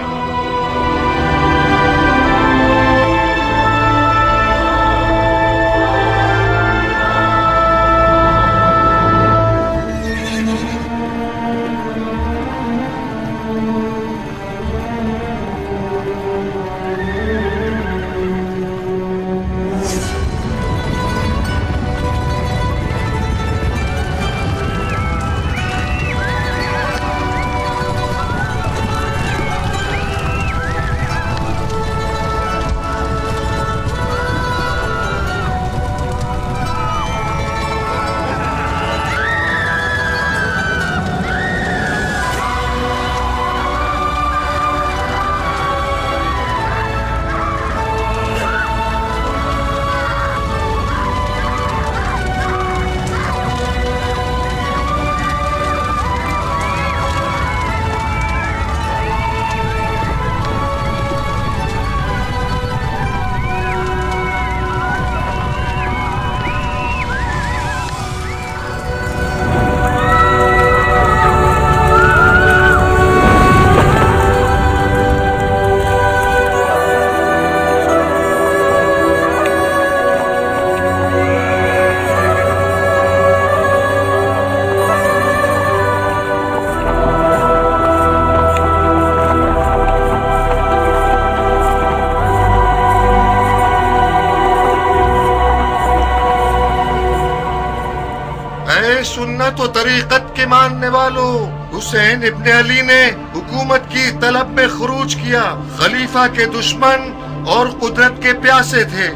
सुन्नत और तरीक़त के मानने वालों, हुसैन इब्न अली ने हुकूमत की तलब में खुरूज किया। खलीफा के दुश्मन और कुदरत के प्यासे थे,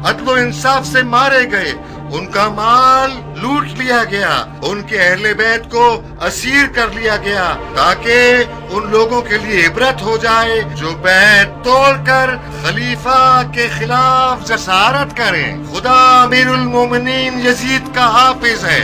अदलो इंसाफ से मारे गए, उनका माल लूट लिया गया, उनके अहले बैत को असीर कर लिया गया ताकि उन लोगों के लिए इबरत हो जाए जो बैत तोड़कर खलीफा के खिलाफ जसारत करें। खुदा अमीरुल मोमिनीन यजीद का हाफिज है।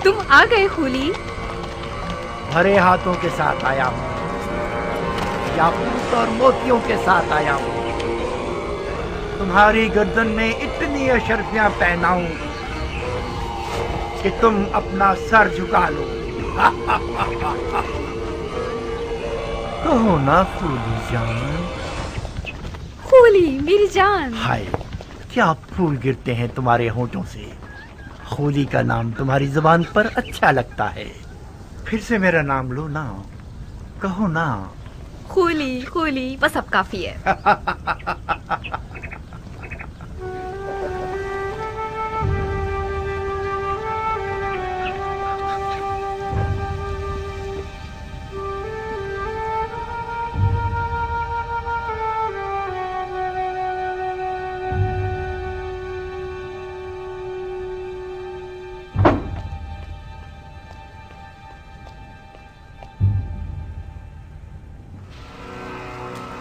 तुम आ गए खूली? भरे हाथों के साथ आया हूँ, याकूत और मोतियों के साथ आया हूँ। तुम्हारी गर्दन में इतनी अशरफियां पहनाऊं कि तुम अपना सर झुका लो। कहो ना खूली जान। खूली मेरी जान। हाय, क्या फूल गिरते हैं तुम्हारे होठों से। खूली का नाम तुम्हारी जुबान पर अच्छा लगता है। फिर से मेरा नाम लो ना, कहो ना। खूली खूली बस अब काफी है।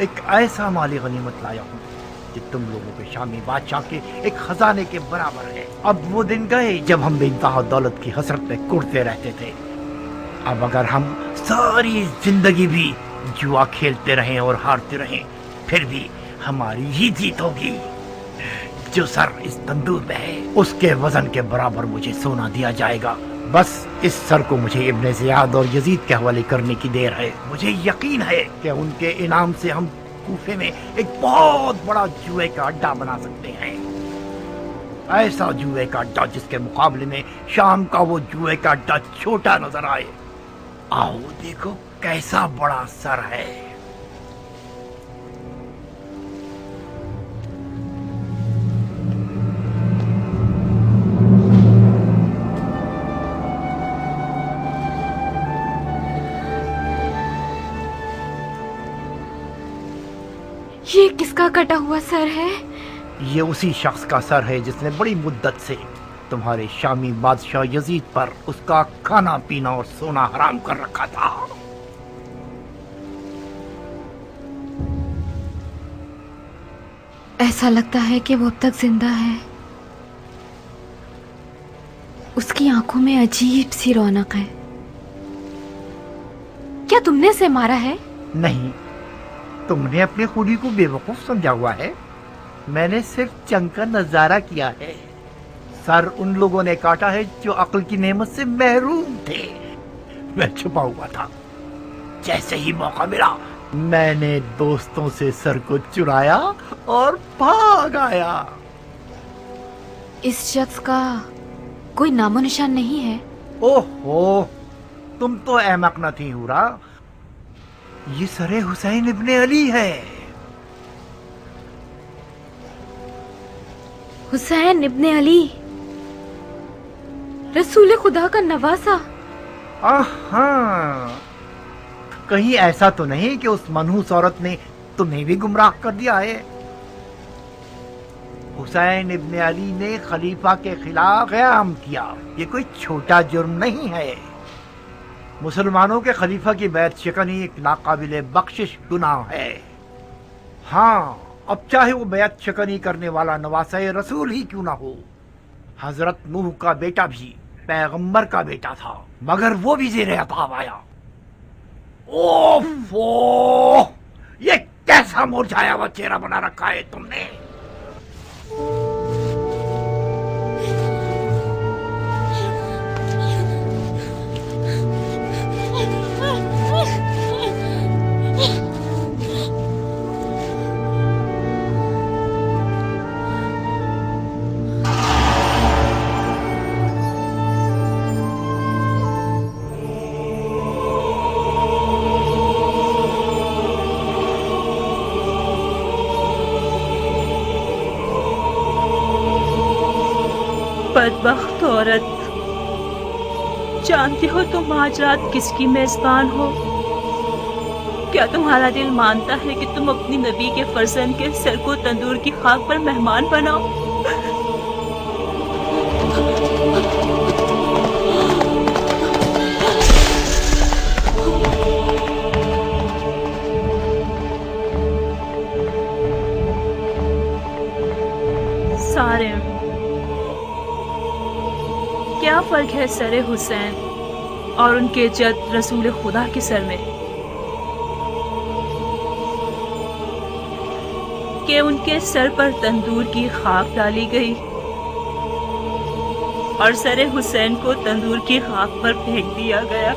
एक ऐसा माली गनीमत लाया हूँ कि तुम लोगों के शामी बादशाह के एक खजाने के बराबर है। अब वो दिन गए जब हम बेइंतहा दौलत की हसरत में कुड़ते रहते थे। अब अगर हम सारी जिंदगी भी जुआ खेलते रहें और हारते रहें, फिर भी हमारी ही जीत होगी। जो सर इस तंदूर में है उसके वजन के बराबर मुझे सोना दिया जाएगा। बस इस सर को मुझे इब्ने ज़ियाद और यजीद के हवाले करने की देर है। मुझे यकीन है कि उनके इनाम से हम कूफे में एक बहुत बड़ा जुए का अड्डा बना सकते हैं। ऐसा जुए का अड्डा जिसके मुकाबले में शाम का वो जुए का अड्डा छोटा नजर आए। आओ देखो कैसा बड़ा सर है। ये किसका कटा हुआ सर है? ये उसी शख्स का सर है जिसने बड़ी मुद्दत से तुम्हारे शामी बादशाह यजीद पर उसका खाना पीना और सोना हराम कर रखा था। ऐसा लगता है कि वो अब तक जिंदा है। उसकी आंखों में अजीब सी रौनक है। क्या तुमने उसे मारा है? नहीं, तुमने अपने खूनी को बेवकूफ समझा हुआ है। मैंने सिर्फ जंग का नजारा किया है। सर उन लोगों ने काटा है जो अक्ल की नेमत से महरूम थे। मैं छुपा हुआ था। जैसे ही मौका मिला मैंने दोस्तों से सर को चुराया और भाग आया। इस शख्स का कोई नामो निशान नहीं है? ओहो, तुम तो अहमक न थी हुरा। ये सरे हुसैन इब्ने अली है। हुसैन इब्ने अली, रसूल खुदा का नवासा। हाँ, कहीं ऐसा तो नहीं कि उस मनहूस औरत ने तुम्हें भी गुमराह कर दिया है? हुसैन इब्ने अली ने खलीफा के खिलाफ क़याम किया। ये कोई छोटा जुर्म नहीं है। मुसलमानों के खलीफा की बैत शिकनी एक नाकाबिले बख्शिश गुनाह है। हाँ, अब चाहे वो बैत शिकनी करने वाला नवासे रसूल ही क्यों ना हो। हजरत नूह का बेटा भी पैगंबर का बेटा था, मगर वो भी ज़ेरे अताब आया। ओफो, ये कैसा मुरझाया हुआ चेहरा बना रखा है तुमने। बदबख्त औरत, जानती हो तुम आज रात किसकी मेजबान हो? क्या तुम्हारा दिल मानता है कि तुम अपनी नबी के फर्जंद के सर को तंदूर की खाक पर मेहमान बनाओ? सारे क्या फर्क है सरे हुसैन और उनके जद रसूल खुदा के सर में कि उनके सर पर तंदूर की खाक डाली गई और सरे हुसैन को तंदूर की खाक पर फेंक दिया गया।